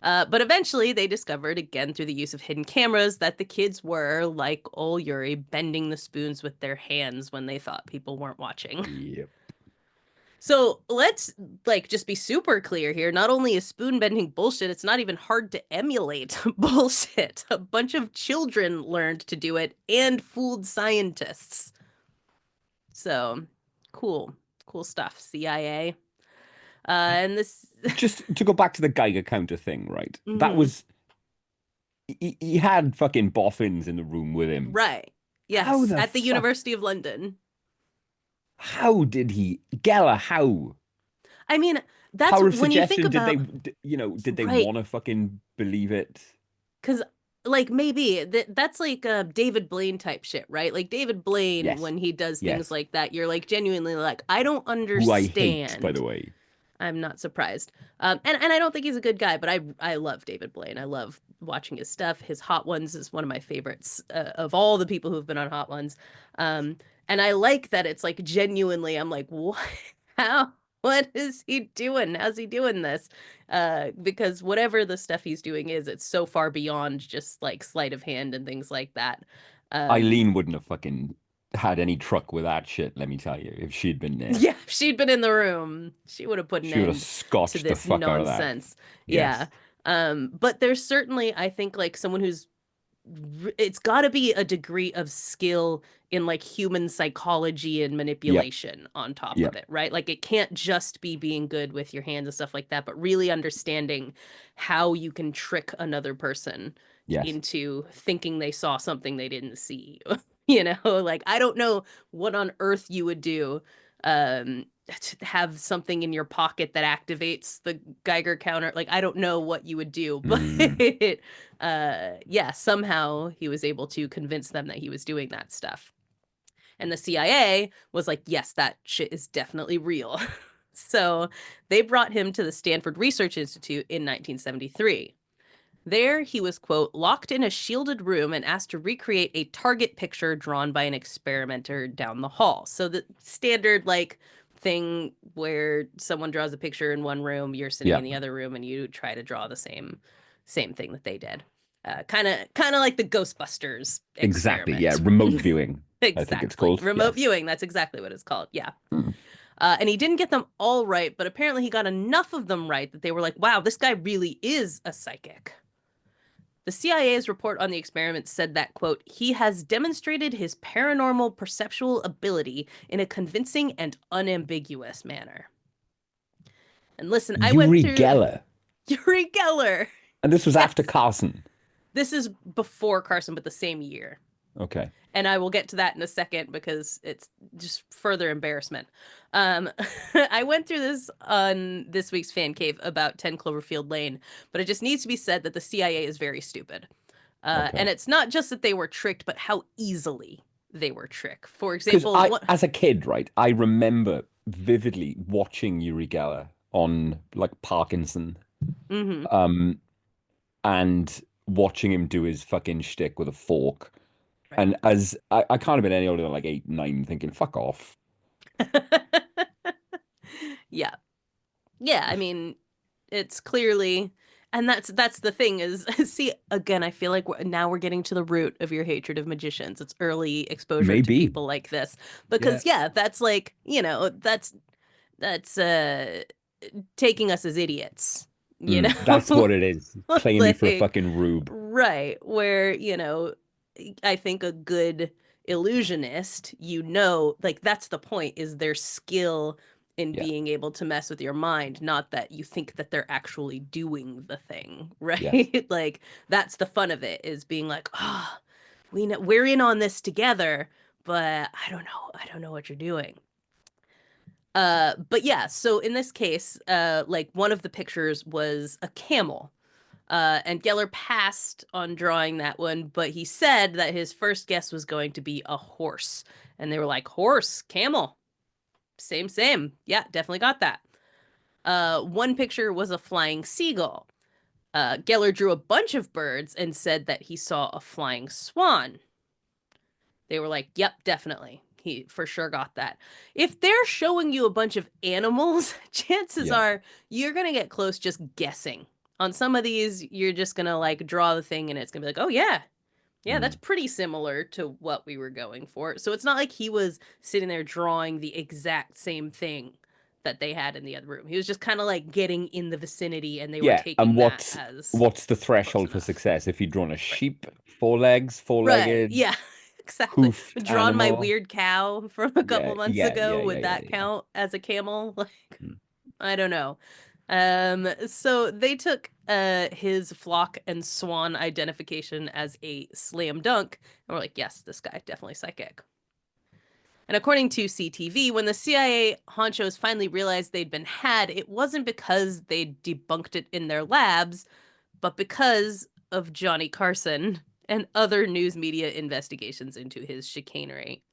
But eventually they discovered, again through the use of hidden cameras, that the kids were, like old Yuri, bending the spoons with their hands when they thought people weren't watching. Yep. So let's like just be super clear here. Not only is spoon bending bullshit, it's not even hard to emulate bullshit. A bunch of children learned to do it and fooled scientists. So cool, cool stuff. CIA. And this. Just to go back to the Geiger counter thing, right? That Mhm. was he had fucking boffins in the room with him. Right. How Yes, the at the fuck? University of London. How did he? Geller, how? I mean, that's Power of when you think suggestion, did they, about did they right, want to fucking believe it? because like maybe that's like David Blaine type shit, right? Like David Blaine, Yes. when he does things Yes. like that, you're like genuinely like, I don't Who I hate, by understand. the way. I'm not surprised. And I don't think he's a good guy, but I love David Blaine. I love watching his stuff. His Hot Ones is one of my favorites of all the people who've been on Hot Ones. Um, and I like that it's like genuinely, I'm like, what? How? What is he doing? How's he doing this? Because whatever the stuff he's doing is, it's so far beyond just like sleight of hand and things like that. Um, Eileen wouldn't have fucking had any truck with that shit, let me tell you, if she'd been there. Yeah, if she'd been in the room, she would have put an She would have end to scotched the this fuck out of that. nonsense. Yeah. Yes. But there's certainly, I think, like someone who's it's got to be a degree of skill in like human psychology and Yep. manipulation on top of Yep. it, right? Like it can't just be being good with your hands and stuff like that, but really understanding how you can trick another person Yes. into thinking they saw something they didn't see. You know, like I don't know what on earth you would do to have something in your pocket that activates the Geiger counter. Like I don't know what you would do, but Mm. yeah, somehow he was able to convince them that he was doing that stuff. And the CIA was like, yes, that shit is definitely real. So they brought him to the Stanford Research Institute in 1973. There, he was, quote, locked in a shielded room and asked to recreate a target picture drawn by an experimenter down the hall. So the standard, like, thing where someone draws a picture in one room, you're sitting in Yep. the other room, and you try to draw the same thing that they did. Kind of like the Ghostbusters Exactly. Yeah. experiment. Remote viewing, I think it's Exactly. called. Remote Yes. viewing, that's exactly what it's called. Yeah. Mm. And he didn't get them all right, but apparently he got enough of them right that they were like, wow, this guy really is a psychic. The CIA's report on the experiment said that, quote, he has demonstrated his paranormal perceptual ability in a convincing and unambiguous manner. And listen, I went Uri through Geller. Uri Geller. And this was after Yes. Carson. This is before Carson, but the same year. Okay. And I will get to that in a second because it's just further embarrassment. Um, I went through this on this week's Fan Cave about 10 Cloverfield Lane, but it just needs to be said that the CIA is very stupid. And Okay. it's not just that they were tricked, but how easily they were tricked. For Because example, what? as a kid, right, I remember vividly watching Uri Geller on like Parkinson, Mm-hmm. um, and watching him do his fucking shtick with a fork. Right. And as I can't have been any older than like 8, 9, thinking, fuck off. Yeah. Yeah. I mean, it's clearly, and that's the thing is, see, again, I feel like now we're getting to the root of your hatred of magicians. It's early exposure to Maybe. people like this, Yeah. because yeah, that's like, that's taking us as idiots, you Mm, that's know? what it is. Playing me for a Like, fucking rube. right, where, I think a good illusionist, like that's the point, is their skill in Yeah. being able to mess with your mind, not that you think that they're actually doing the thing, Yes. right? Like that's the fun of it, is being like, oh, we're in on this together, but I don't know what you're doing. But yeah, so in this case, like one of the pictures was a camel. And Geller passed on drawing that one, but he said that his first guess was going to be a horse. And they were like, horse, camel, same, same. Yeah, definitely got that. One picture was a flying seagull. Geller drew a bunch of birds and said that he saw a flying swan. They were like, yep, definitely. He for sure got that. If they're showing you a bunch of animals, chances Yeah. are you're going to get close just guessing. On some of these, you're just going to like draw the thing and it's going to be like, oh, yeah, yeah, that's Mm. pretty similar to what we were going for. So it's not like he was sitting there drawing the exact same thing that they had in the other room. He was just kind of like getting in the vicinity, and they were Yeah, and taking that as what's the close threshold for enough. success? If you'd drawn a Right. sheep, four legs, Right. four-legged, Yeah. Exactly. hoofed Drawn my animal. weird cow from a couple Yeah, months yeah, ago. yeah, yeah, Would yeah, that yeah. count as a camel? Like, Mm. I don't know. So they took his flock and swan identification as a slam dunk, and we're like, yes, this guy definitely psychic. And according to CTV, when the CIA honchos finally realized they'd been had, it wasn't because they'd debunked it in their labs, but because of Johnny Carson and other news media investigations into his chicanery.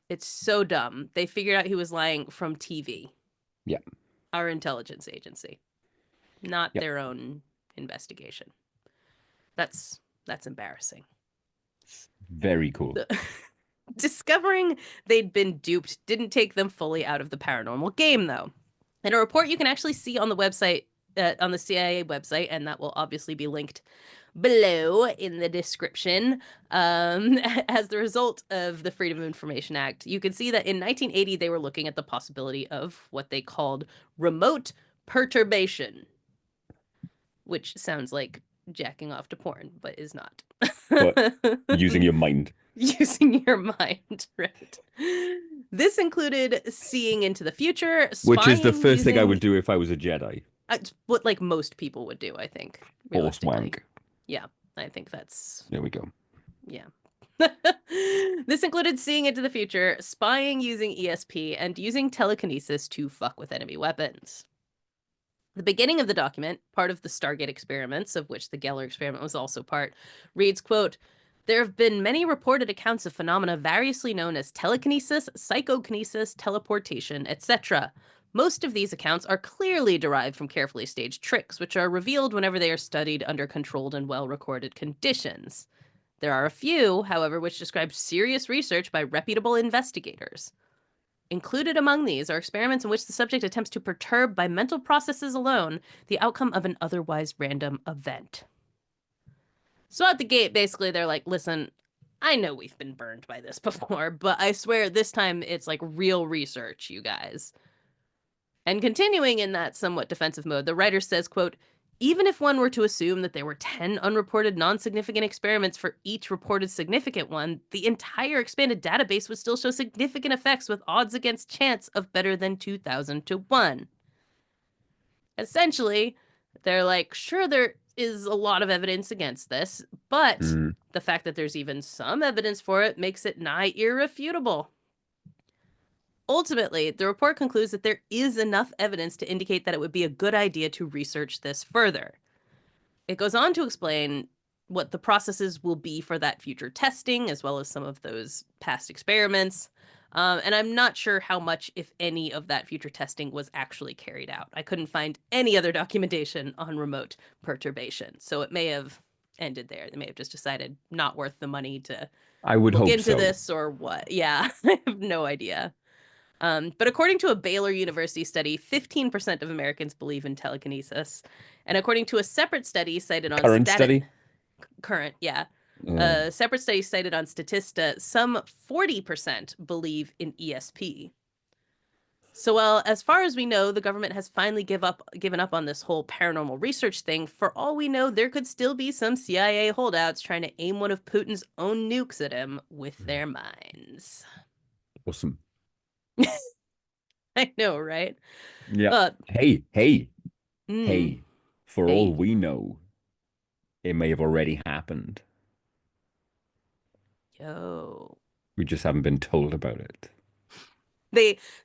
It's so dumb. They figured out he was lying from TV, Yeah, our intelligence agency, not yeah. their own investigation. That's embarrassing. Very cool. Discovering they'd been duped didn't take them fully out of the paranormal game, though. In a report you can actually see on the website, on the CIA website, and that will obviously be linked below in the description. As the result of the Freedom of Information Act, you can see that in 1980 they were looking at the possibility of what they called remote perturbation, which sounds like jacking off to porn, but is not. But using your mind. Using your mind, right? This included seeing into the future, Which is the spying first thing I would using do if I was a Jedi. what like most people would do, I think, Force realistically. wank. Yeah, I think that's There we go. yeah. This included seeing into the future, spying using ESP, and using telekinesis to fuck with enemy weapons. The beginning of the document, part of the Stargate experiments, of which the Geller experiment was also part, reads, quote, there have been many reported accounts of phenomena variously known as telekinesis, psychokinesis, teleportation, etc. Most of these accounts are clearly derived from carefully staged tricks, which are revealed whenever they are studied under controlled and well-recorded conditions. There are a few, however, which describe serious research by reputable investigators. Included among these are experiments in which the subject attempts to perturb by mental processes alone the outcome of an otherwise random event. So at the gate, basically, they're like, listen, I know we've been burned by this before, but I swear this time it's like real research, you guys. And continuing in that somewhat defensive mode, the writer says, quote, even if one were to assume that there were 10 unreported non-significant experiments for each reported significant one, the entire expanded database would still show significant effects with odds against chance of better than 2,000 to 1. Essentially, they're like, sure, there is a lot of evidence against this, but the fact that there's even some evidence for it makes it nigh irrefutable. Ultimately, the report concludes that there is enough evidence to indicate that it would be a good idea to research this further. It goes on to explain what the processes will be for that future testing, as well as some of those past experiments. And I'm not sure how much, if any, of that future testing was actually carried out. I couldn't find any other documentation on remote perturbation. So it may have ended there. They may have just decided not worth the money to I would look hope into so. this or what. Yeah, I have no idea. But according to a Baylor University study, 15% of Americans believe in telekinesis. And according to a separate study cited on Current study? current, yeah. Yeah. Separate study cited on Statista, some 40% believe in ESP. So, well, as far as we know, the government has finally given up on this whole paranormal research thing. For all we know, there could still be some CIA holdouts trying to aim one of Putin's own nukes at him with their minds. Awesome. I know, right? Yeah. Uh, Hey, hey, mm, hey. For all hey, we know, it may have already happened. yo. We just haven't been told about it.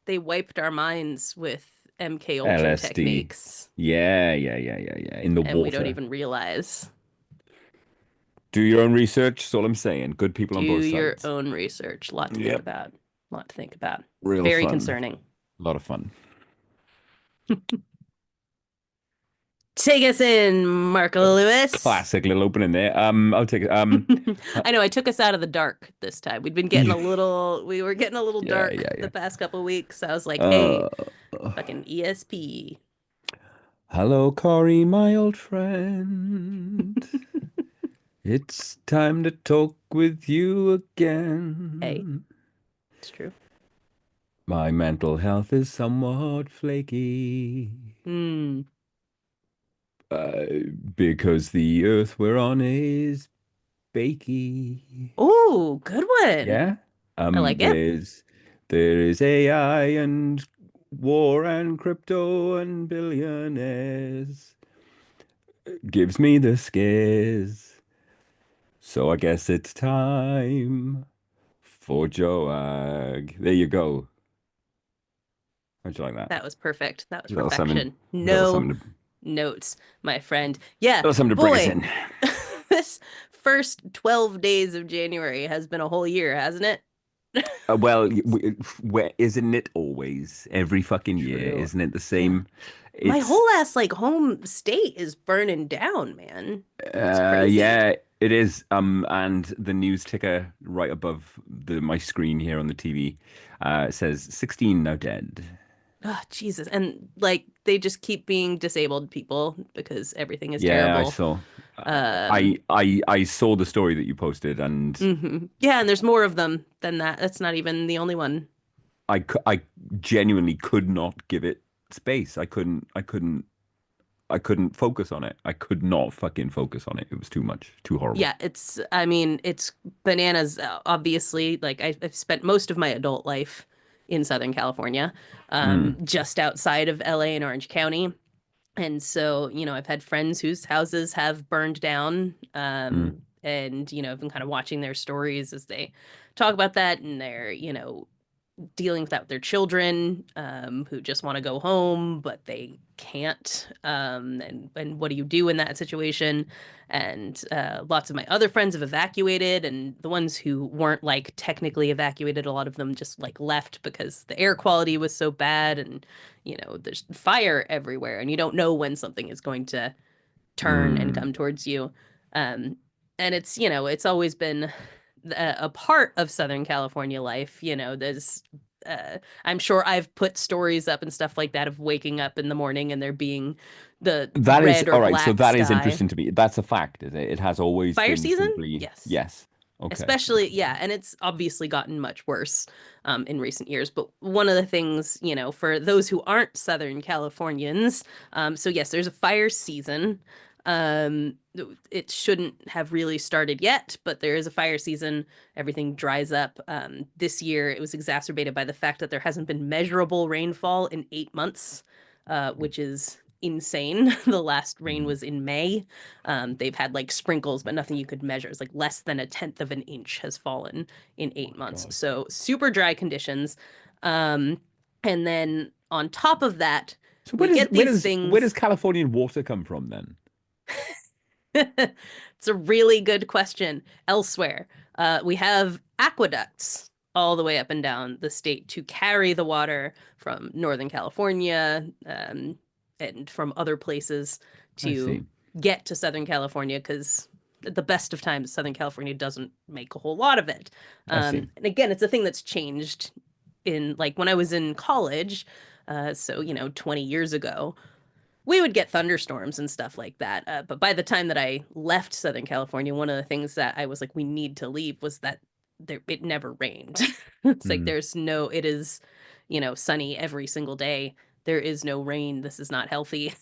They wiped our minds with MK Ultra LSD. techniques, Yeah, yeah, yeah, yeah, yeah. In the and we don't water. even realize. Do your own research. That's all I'm saying. Good people Do on both your sides. own research. A lot to think Yep. about. A lot to think about. Real Very fun. concerning. A lot of fun. Take us in, Marko Lewis. Classic little opening there. I'll take it. I know I took us out of the dark this time. We were getting a little Yeah, dark yeah, the yeah. past couple weeks. I was like, hey, Uh, fucking ESP. hello, CoRri, my old friend. It's time to talk with you Hey, again. it's true. My mental health is somewhat flaky. Hmm. Uh, because the earth we're on is bakey. Oh, good one. Yeah. I like it. There is AI and war and crypto and billionaires. Gives me the scares. So I guess it's time for Joag. There you go. How'd you like that? That was perfect. That was Is that something? perfection. Is that No something to? Is notes, my friend. Yeah, that something to bring us boy, in? this first 12 days of January has been a whole year, hasn't it? Well, where isn't it always? Every fucking year, True. isn't it the Yeah. same? My It's whole ass like home state is burning down, man. It's crazy. yeah, it is. And the news ticker right above the my screen here on the TV says 16 now dead. Oh, Jesus. And like they just keep being disabled people because everything is Yeah, I terrible. saw. Um, I saw the story that you posted, and yeah, and there's more of them than that. That's not even the only one. I genuinely could not give it space. I couldn't focus on it. I could not fucking focus on it. It was too much, too horrible. Yeah, I mean, it's bananas, obviously. Like, I've spent most of my adult life in Southern California, Mm, just outside of LA and Orange County. And so, I've had friends whose houses have burned down. mm, And, I've been kind of watching their stories as they talk about that and they're, dealing with that with their children who just want to go home but they can't and what do you do in that situation and lots of my other friends have evacuated and the ones who weren't like technically evacuated a lot of them just like left because the air quality was so bad and there's fire everywhere and you don't know when something is going to turn and mm. come towards you and it's always been a part of Southern California life. There's, I'm sure I've put stories up and stuff like that of waking up in the morning and there being the That is red or all right. So black that is sky. interesting to me. That's a fact, is it? It has always Fire been season? simply Yes. yes. Okay. Especially, yeah, and it's obviously gotten much worse in recent years. But one of the things, for those who aren't Southern Californians, so yes, there's a fire season. Um, it shouldn't have really started yet, but there is a fire season. Everything dries up. This year, it was exacerbated by the fact that there hasn't been measurable rainfall in 8 months, which is insane. The last rain Mm. was in May. They've had like sprinkles, but nothing you could measure. It's like less than a tenth of an inch has fallen in Oh eight my months. God. So super dry conditions. Um, and then on top of that, So we get these where does things. Californian water come from then? It's a really good question. Elsewhere, we have aqueducts all the way up and down the state to carry the water from Northern California and from other places I to see. get to Southern California because at the best of times, Southern California doesn't make a whole lot of it. I see. And again, it's a thing that's changed in like when I was in college, so 20 years ago we would get thunderstorms and stuff like that. But by the time that I left Southern California, one of the things that I was like, we need to leave was that it never rained. It's like Mm. it is, sunny every single day. There is no rain. This is not healthy.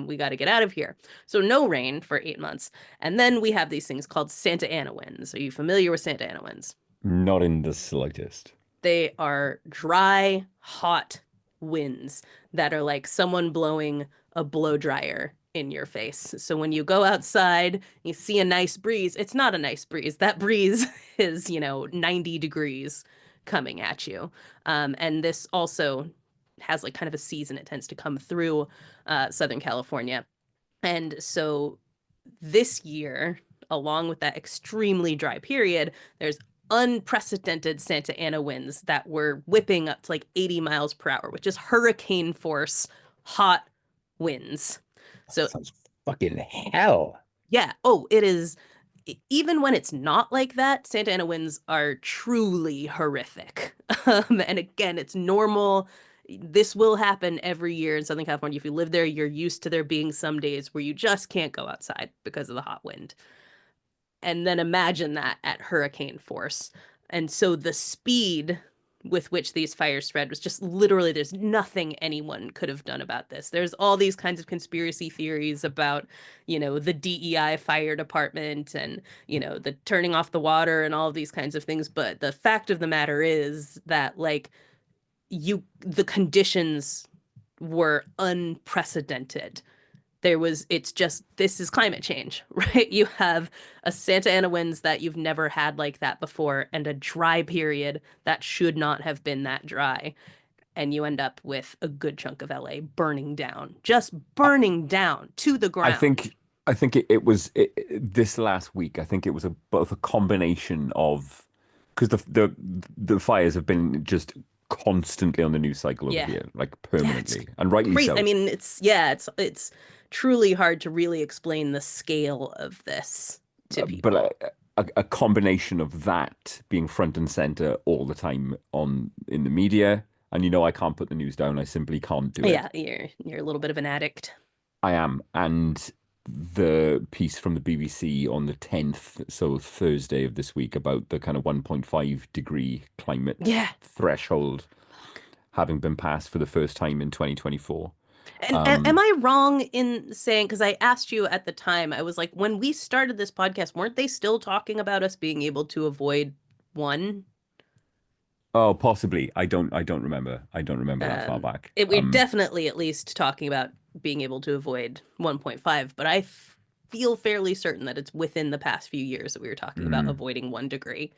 We got to get out of here. So no rain for 8 months. And then we have these things called Santa Ana winds. Are you familiar with Santa Ana winds? Not in the slightest. They are dry, hot winds that are like someone blowing a blow dryer in your face. So when you go outside, you see a nice breeze. It's not a nice breeze. That breeze is, 90 degrees coming at you. And this also has like kind of a season. It tends to come through Southern California. And so this year, along with that extremely dry period, there's unprecedented Santa Ana winds that were whipping up to like 80 miles per hour, which is hurricane force hot winds. That So, sounds fucking hell. yeah. Oh, it is. Even when it's not like that, Santa Ana winds are truly horrific. And again, it's normal. This will happen every year in Southern California. If you live there, you're used to there being some days where you just can't go outside because of the hot wind. And then imagine that at hurricane force. And so the speed with which these fires spread was just literally there's nothing anyone could have done about this. There's all these kinds of conspiracy theories about, the DEI fire department and, the turning off the water and all of these kinds of things. But the fact of the matter is that like the conditions were unprecedented. This is climate change, right? You have a Santa Ana winds that you've never had like that before, and a dry period that should not have been that dry. And you end up with a good chunk of LA burning down, just burning down to the I ground. think it was this last week. I think it was both a combination of because the fires have been just constantly on the news cycle over Yeah. here, like Yeah, it's permanently, and rightly crazy. I so. mean, it's truly hard to really explain the scale of this to But people. a combination of that being front and center all the time on in the media, and I can't put the news down. I simply can't do it. Yeah, you're a little bit of an addict. I am, and the piece from the BBC on the 10th, so Thursday of this week, about the kind of 1.5-degree climate Yeah. threshold Fuck. having been passed for the first time in 2024. And am Um, I wrong in saying, because I asked you at the time, I was like, when we started this podcast, weren't they still talking about us being able to avoid one? oh, possibly. I don't remember. I don't remember that far back. We're definitely at least talking about being able to avoid 1.5, but I feel fairly certain that it's within the past few years that we were talking about mm, avoiding 1 degree.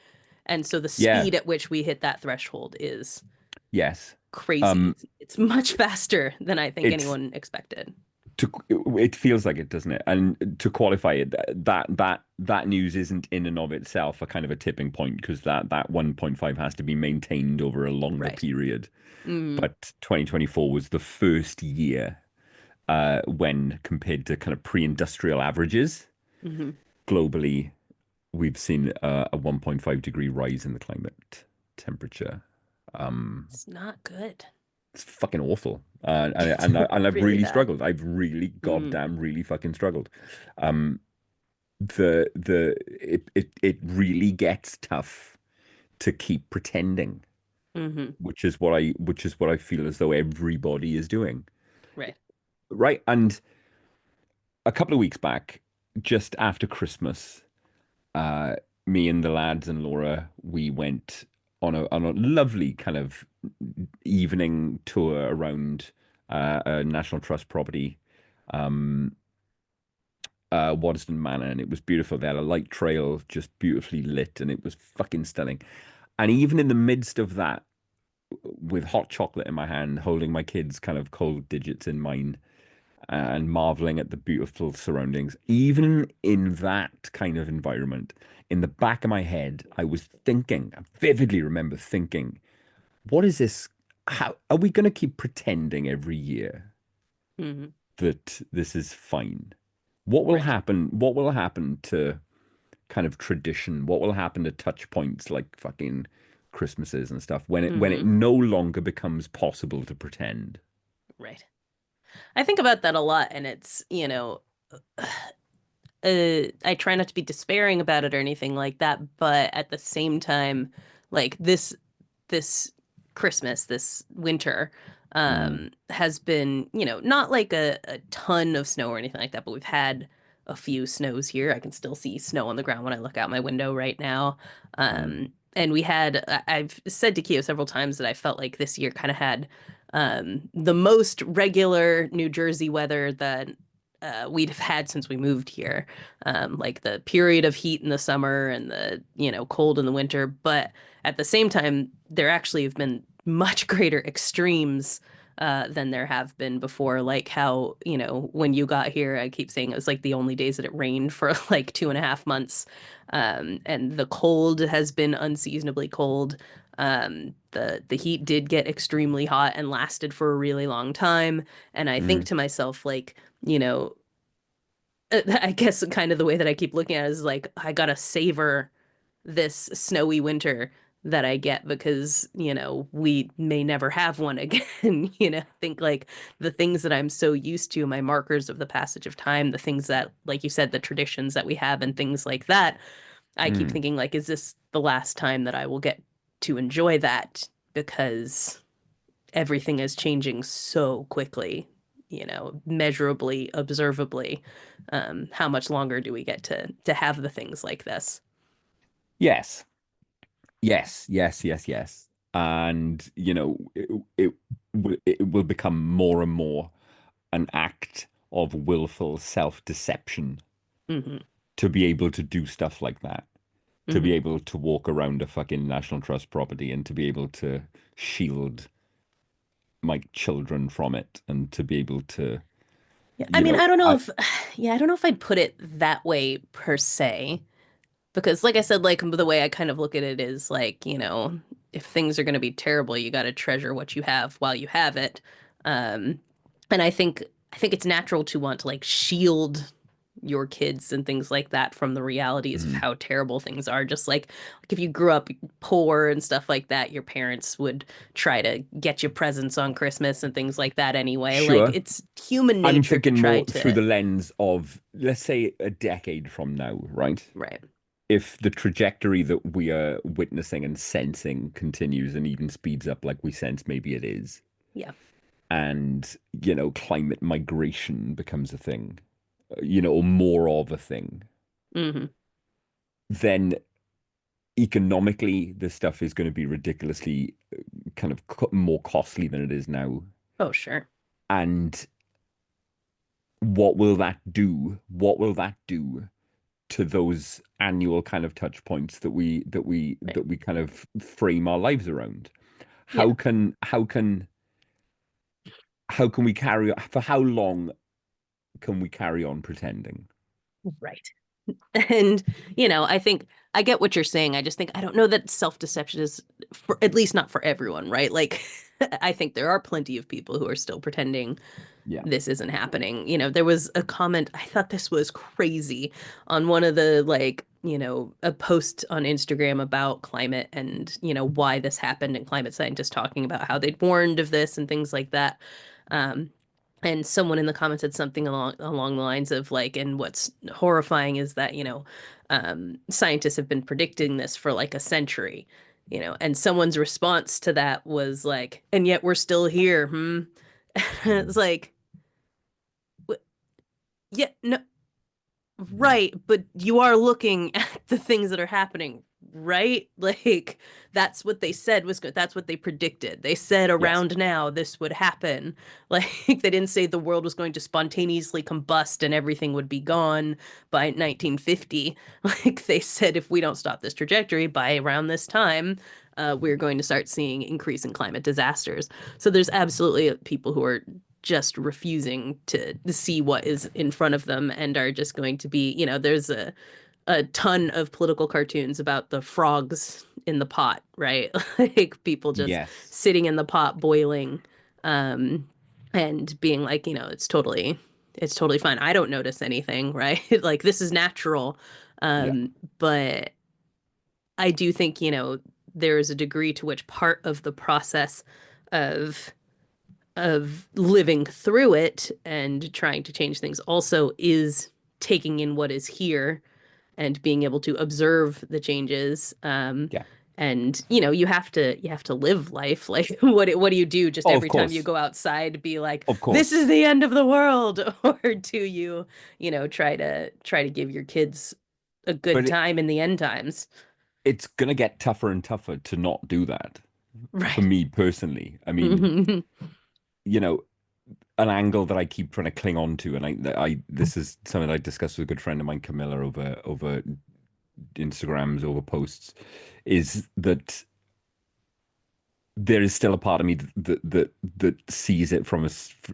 And so the yeah, speed at which we hit that threshold is yes. crazy. Um, It's much faster than I think it's anyone expected. to it feels like it, doesn't it? And to qualify it, that news isn't in and of itself a kind of a tipping point because that 1.5 has to be maintained over a longer Right. period. Mm, But 2024 was the first year when compared to kind of pre-industrial averages hmm globally, we've seen a 1.5-degree rise in the climate temperature. Um, It's not good. it's fucking awful. And I've Really really bad. struggled. I've really Mm, goddamn really fucking struggled. Um, it really gets tough to keep pretending, hmm which is what I feel as though everybody is doing. Right. Right. And a couple of weeks back, just after Christmas, uh, me and the lads and Laura, we went on a lovely kind of evening tour around a National Trust property, um, Waddesdon Manor, and it was beautiful. They had a light trail, just beautifully lit, and it was fucking stunning. And even in the midst of that, with hot chocolate in my hand, holding my kids' kind of cold digits in mine, and marveling at the beautiful surroundings. Even in that kind of environment, in the back of my head, I was thinking, I vividly remember thinking, what is this? How are we going to keep pretending every year hmm that this is fine? What will Right. happen? What will happen to kind of tradition? What will happen to touch points like fucking Christmases and stuff when it hmm no longer becomes possible to pretend? Right. I think about that a lot, and it's, I try not to be despairing about it or anything like that, but at the same time, like this Christmas, this winter, Mm, has been, not like a ton of snow or anything like that, but we've had a few snows here. I can still see snow on the ground when I look out my window right now. mm, And I've said to Keo several times that I felt like this year kind of had the most regular New Jersey weather that we'd have had since we moved here. Like the period of heat in the summer and the, cold in the winter. But at the same time, there actually have been much greater extremes than there have been before. Like how, when you got here, I keep saying it was like the only days that it rained for like 2.5 months. And the cold has been unseasonably cold. The heat did get extremely hot and lasted for a really long time. And I think mm, to myself, like, I guess kind of the way that I keep looking at it is like, I gotta savor this snowy winter that I get because, we may never have one again. Think like the things that I'm so used to, my markers of the passage of time, the things that, like you said, the traditions that we have and things like that. I keep mm. thinking like, is this the last time that I will get to enjoy that? because everything is changing so quickly, measurably, observably. How much longer do we get to have the things like this? Yes. Yes, yes, yes, yes. And, it will become more and more an act of willful self-deception Hmm. to be able to do stuff like that, to be Hmm. able to walk around a fucking National Trust property and to be able to shield my children from it and to be able to, Yeah, I you mean, know, I don't know I if, yeah, I don't know if I'd put it that way per se. Because, like I said, like the way I kind of look at it is like, if things are going to be terrible, you got to treasure what you have while you have it. Um, and I think it's natural to want to like shield your kids and things like that from the realities of Mhm. how terrible things are. Just like if you grew up poor and stuff like that, your parents would try to get you presents on Christmas and things like that anyway. Like Sure. it's human I'm nature to thinking try more through to, the lens of, let's say, a decade from now, right? right. If the trajectory that we are witnessing and sensing continues and even speeds up like we sense maybe it is, Yeah. and, climate migration becomes a thing, or more of a thing, Hmm. then economically, this stuff is going to be ridiculously kind of more costly than it is now. Oh, sure. And what will that do? What will that do to those annual kind of touch points that Right. we kind of frame our lives around? Yeah. How can we carry on? For how long can we carry on pretending? Right. And, I think I get what you're saying. I just think I don't know that self-deception is for at least not for everyone, right? Like I think there are plenty of people who are still pretending Yeah. this isn't happening. There was a comment, I thought this was crazy on one of the like, a post on Instagram about climate and, why this happened and climate scientists talking about how they'd warned of this and things like that. Um, and someone in the comments said something along the lines of like, and what's horrifying is that, scientists have been predicting this for like a century, and someone's response to that was like, and yet we're still here, hmm? It's Mm. like, yeah, no, right, but you are looking at the things that are happening, right? Like that's what they said was good. That's what they predicted. They said Yes. around now this would happen. Like they didn't say the world was going to spontaneously combust and everything would be gone by 1950. Like they said if we don't stop this trajectory by around this time, we're going to start seeing increase in climate disasters. So there's absolutely people who are just refusing to see what is in front of them and are just going to be, there's a ton of political cartoons about the frogs in the pot, right? Like people just Yes. sitting in the pot boiling, um, and being like, it's totally fine. I don't notice anything, right? Like this is natural. Yeah. But I do think, there is a degree to which part of the process of living through it and trying to change things also is taking in what is here and being able to observe the changes. Yeah. And you have to live life. Like what do you do just Oh, of every time you course. go outside be like, Of this is course. the end of the world? Or do you, try to give your kids a good But time in the end times? it's gonna get tougher and tougher to not do that. For Right. me personally, I mean, Hmm. you know, an angle that I keep trying to cling on to, and this is something I discussed with a good friend of mine, Camilla, over Instagrams, over posts, is that there is still a part of me that sees it from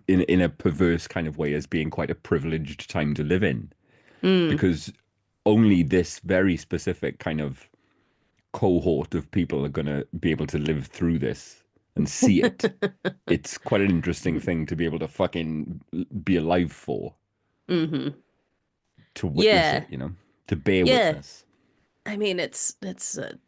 in a perverse kind of way as being quite a privileged time to live in, Mm. because only this very specific kind of cohort of people are going to be able to live through this and see it. It's quite an interesting thing to be able to fucking be alive for, Hmm. to witness Yeah. it, to bear Yeah. witness. I mean, it's a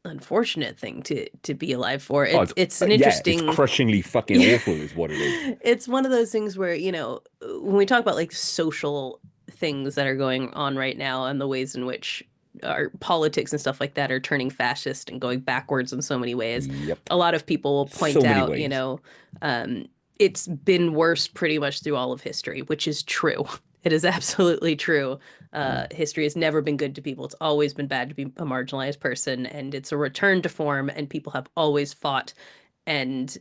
unfortunate thing to be alive for. Oh, It's an yeah, it's interesting, crushingly fucking yeah. awful, is what it is. It's one of those things where, when we talk about like social things that are going on right now and the ways in which our politics and stuff like that are turning fascist and going backwards in so many ways. Yep. A lot of people will point So many out, ways. um, it's been worse pretty much through all of history, which is true. It is absolutely true. Mm. History has never been good to people. It's always been bad to be a marginalized person, and it's a return to form, and people have always fought and,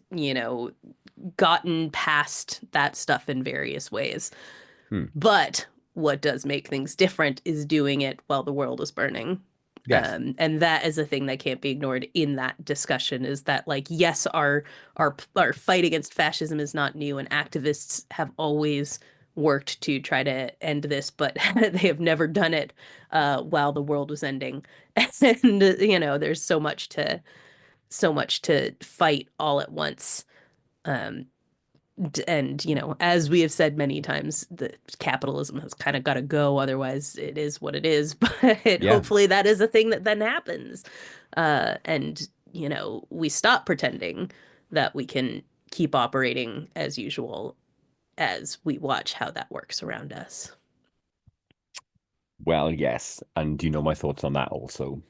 gotten past that stuff in various ways. Hmm. But what does make things different is doing it while the world is burning. Yes. And that is a thing that can't be ignored in that discussion is that, like, yes, our fight against fascism is not new, and activists have always worked to try to end this, but they have never done it while the world was ending. And there's so much to fight all at once. Um, and as we have said many times, the capitalism has kind of got to go, otherwise it is what it is. But Yeah. hopefully that is a thing that then happens, and we stop pretending that we can keep operating as usual as we watch how that works around us. Well, yes. And you know my thoughts on that also.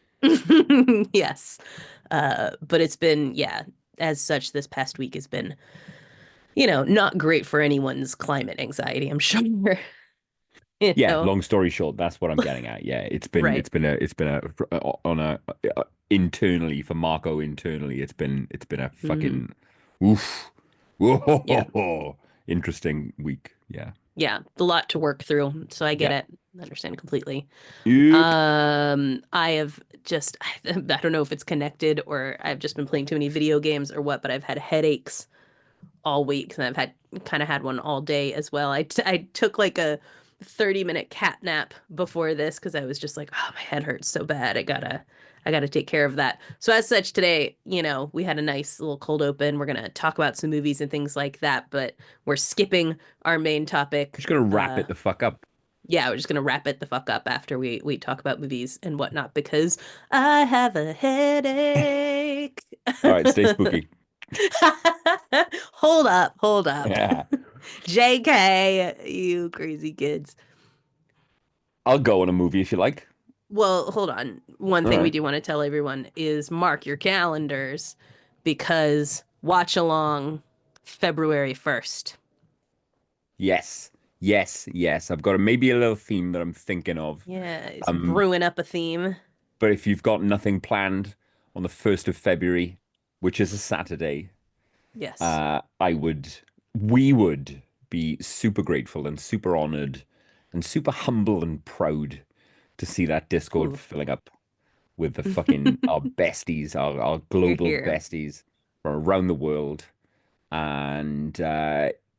Yes, but it's been, yeah, as such, this past week has been not great for anyone's climate anxiety, I'm sure. you Yeah, know long story short, that's what I'm getting at. Yeah, right. it's been on a internally for Marko internally, it's been a Hmm. fucking oof. Yeah. Whoa, interesting week. Yeah. Yeah, a lot to work through. So I get Yep. it. I understand completely. Yep. I have just, I don't know if it's connected or I've just been playing too many video games or what, but I've had headaches all week, and I've had kind of had one all day as well. I took like a 30-minute cat nap before this because I was just like, oh, my head hurts so bad. I gotta take care of that. So as such, today, we had a nice little cold open. We're gonna talk about some movies and things like that, but we're skipping our main topic. Just gonna wrap it the fuck up. Yeah, we're just gonna wrap it the fuck up after we talk about movies and whatnot because I have a headache. All right, stay spooky. Hold up, hold up. Yeah. JK, you crazy kids. I'll go on a movie if you like. Well, hold on. One All thing we right. do want to tell everyone is mark your calendars because watch along February 1st. Yes. Yes, yes. I've got maybe a little theme that I'm thinking of. Yeah, he's Um, brewing up a theme. but if you've got nothing planned on the 1st of February, which is a Saturday, Yes. I would, we would be super grateful and super honored and super humble and proud to see that Discord Ooh. filling up with the fucking our besties, our You're global here. besties from around the world. And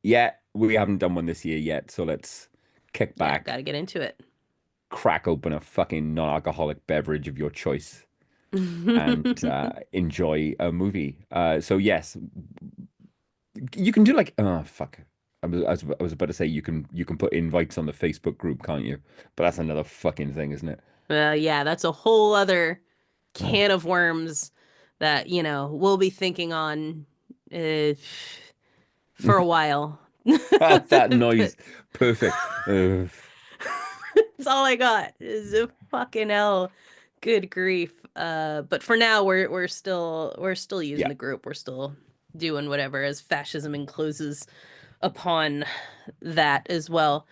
yeah, we haven't done one this year yet, so let's kick Yeah, back, gotta get into it. crack open a fucking non-alcoholic beverage of your choice, and enjoy a movie. So yes, you can do like oh fuck. I was about to say you can put invites on the Facebook group, can't you? But that's another fucking thing, isn't it? Yeah, that's a whole other can of worms that, we'll be thinking on uh, for a while. That But noise, perfect. that's all I got is a fucking hell. Good grief. But for now we're still using Yeah, the group. We're still doing whatever as fascism encloses upon that as well.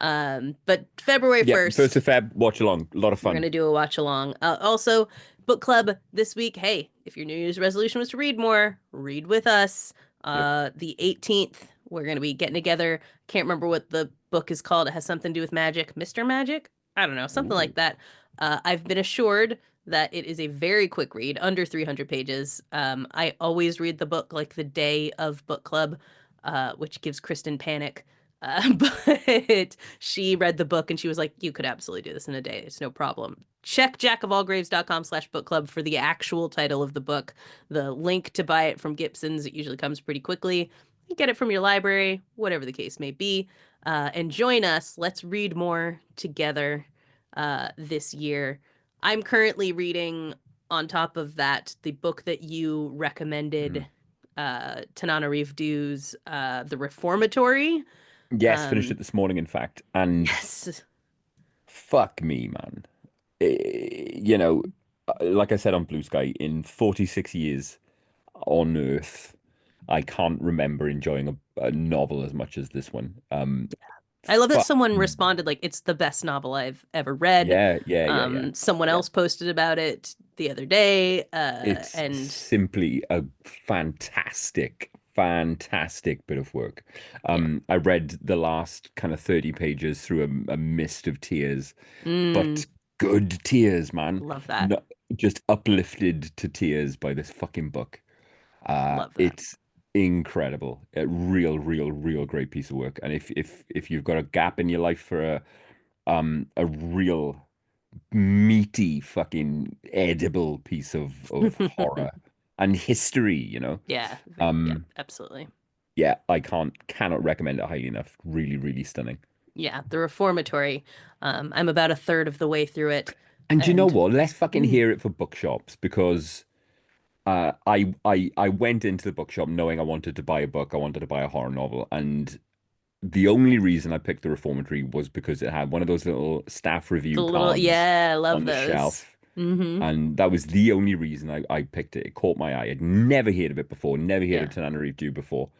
But February yeah. First 1st, of Feb, watch along. A lot of we're fun. gonna do a watch along. Also, book club this week. Hey, if your New Year's resolution was to read more, read with us. Yep. The 18th, we're gonna be getting together. Can't remember what the book is called. It has something to do with magic, Mr. Magic. I don't know, something like Ooh. that. I've been assured that it is a very quick read, under 300 pages. I always read the book like the day of book club, which gives Kristen panic. But she read the book and she was like, you could absolutely do this in a day. It's no problem. Check jackofallgraves.com/book club for the actual title of the book. The link to buy it from Gibson's, it usually comes pretty quickly. You get it from your library, whatever the case may be. And join us. Let's read more together this year. I'm currently reading, on top of that, the book that you recommended, Mm. Tananarive Dew's The Reformatory. Yes, finished Um, it this morning, in fact. And yes. fuck me, man. you know, like I said on Blue Sky, in 46 years on Earth, I can't remember enjoying a novel as much as this one. I love that Fuck. someone responded like it's the best novel I've ever read. Yeah, yeah, yeah, yeah. Someone Yeah. else posted about it the other day, It's and simply a fantastic, fantastic bit of work. yeah, I read the last kind of 30 pages through a mist of tears, mm, but good tears, man. love that, No, just uplifted to tears by this fucking book. love that. It's incredible. A real, real, real great piece of work. And if you've got a gap in your life for a real meaty fucking edible piece of horror and history, Yeah, yeah, Um, absolutely. yeah, I cannot recommend it highly enough. Really, really stunning. Yeah, the Reformatory. I'm about a third of the way through it, And you know and what? Let's fucking mm, hear it for bookshops because I went into the bookshop knowing I wanted to buy a book, I wanted to buy a horror novel, and the only reason I picked the Reformatory was because it had one of those little staff the review little cards yeah, I love on the those. shelf. Hmm. And that was the only reason I picked it. It caught my eye. I'd never heard of it before, never heard of Yeah, Tananarive Dew before.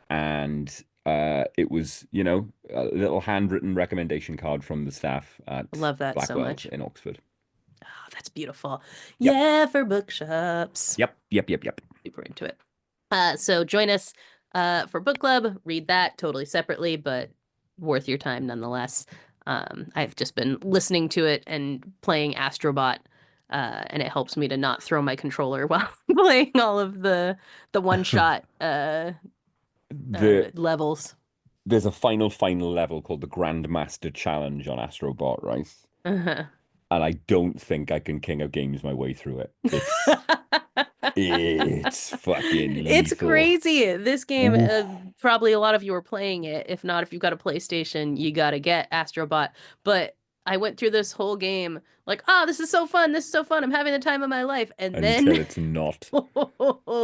And it was, a little handwritten recommendation card from the staff I at love that so Blackwell's much. in Oxford. Oh, that's beautiful. Yep, Yeah, for bookshops. yep, yep, yep, yep. Super into it. So join us for book club. Read that totally separately, but worth your time nonetheless. I've just been listening to it and playing Astrobot, and it helps me to not throw my controller while playing all of the one shot The levels. There's a final level called the Grandmaster Challenge on Astrobot, right? Uh-huh. And I don't think I can King of Games my way through it. It's fucking It's lethal. crazy. This game, Ooh. probably a lot of you are playing it. If not, if you've got a PlayStation, you gotta get Astrobot. But I went through this whole game like, oh, this is so fun. This is so fun. I'm having the time of my life. And Until then it's not.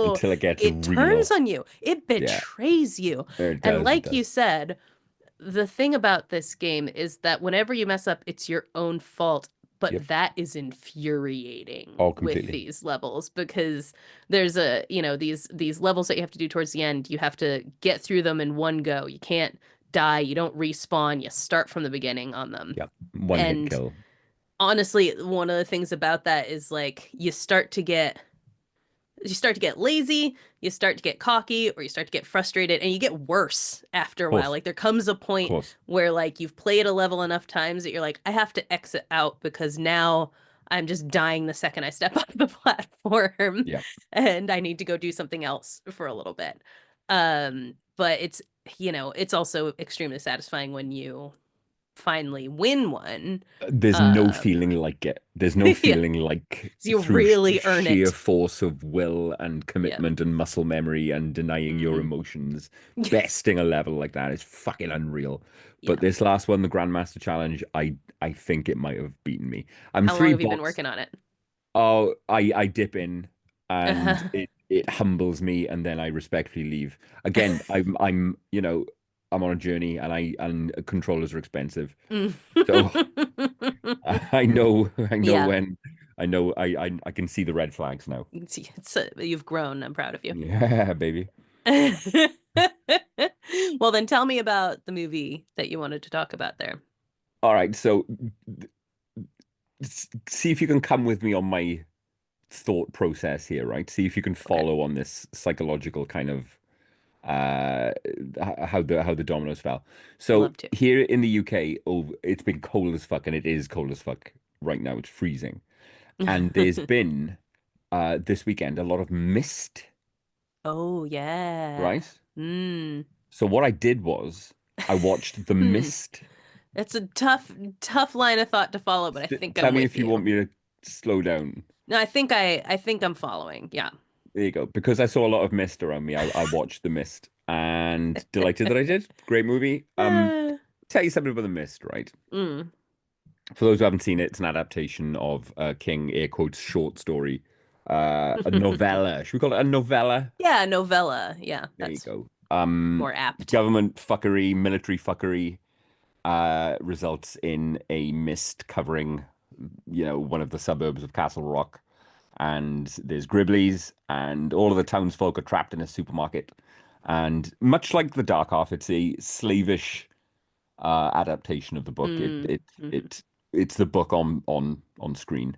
Until it gets it turns real. on you. It Yeah, betrays you. it And does, it like you does. said, the thing about this game is that whenever you mess up, it's your own fault. Yep. But that is infuriating Oh, with completely. these levels because there's these levels that you have to do towards the end. You have to get through them in one go. You can't die. You don't respawn. You start from the beginning on them. Yep. One hit And kill. honestly, one of the things about that is like you start to get lazy, you start to get cocky, or you start to get frustrated, and you get worse after Of a while. course. Like there comes a Of point course. where like you've played a level enough times that you're like, I have to exit out because now I'm just dying the second I step off the platform Yeah. and I need to go do something else for a little bit. But it's also extremely satisfying when you finally win one. There's no Um, feeling like it. There's no yeah, feeling like so you through really earn sheer it. force of will and Yeah. commitment and muscle memory and denying your Hmm. emotions, besting a level like that is fucking unreal. But Yeah. this last one, the Grandmaster Challenge, I think it might have beaten me. I'm How long three have you been bots. working on it? Oh, I dip in and Uh, it humbles me and then I respectfully leave. Again, I'm on a journey and controllers are expensive. mm. So I know Yeah. when I can see the red flags now. You've grown. I'm proud of you. Yeah, baby. Well, then tell me about the movie that you wanted to talk about there. All right, so see if you can come with me on my thought process here, right? See if you can Okay. follow on this psychological kind of uh how the dominoes fell. So Love to. here in the UK, oh, it's been cold as fuck, and it is cold as fuck right now. It's freezing, and there's been this weekend a lot of mist, Oh, yeah. right? Mm. So what I did was I watched The Hmm. Mist. It's a tough line of thought to follow, but I think Tell I'm me with if you want you. me to slow down. No, I think I'm following. Yeah. There you go. Because I saw a lot of mist around me, I watched The Mist and delighted that I did. Great movie. Uh, Tell you something about The Mist, right? mm. For those who haven't seen it, it's an adaptation of King air quotes short story, a novella. Should we call it a novella? Yeah, novella. Yeah, There you that's go. more apt. Government fuckery, military fuckery, results in a mist covering one of the suburbs of Castle Rock, and there's Gribblies, and all of the townsfolk are trapped in a supermarket. And much like The Dark Half, it's a slavish adaptation of the book. Mm-hmm. It's the book on screen.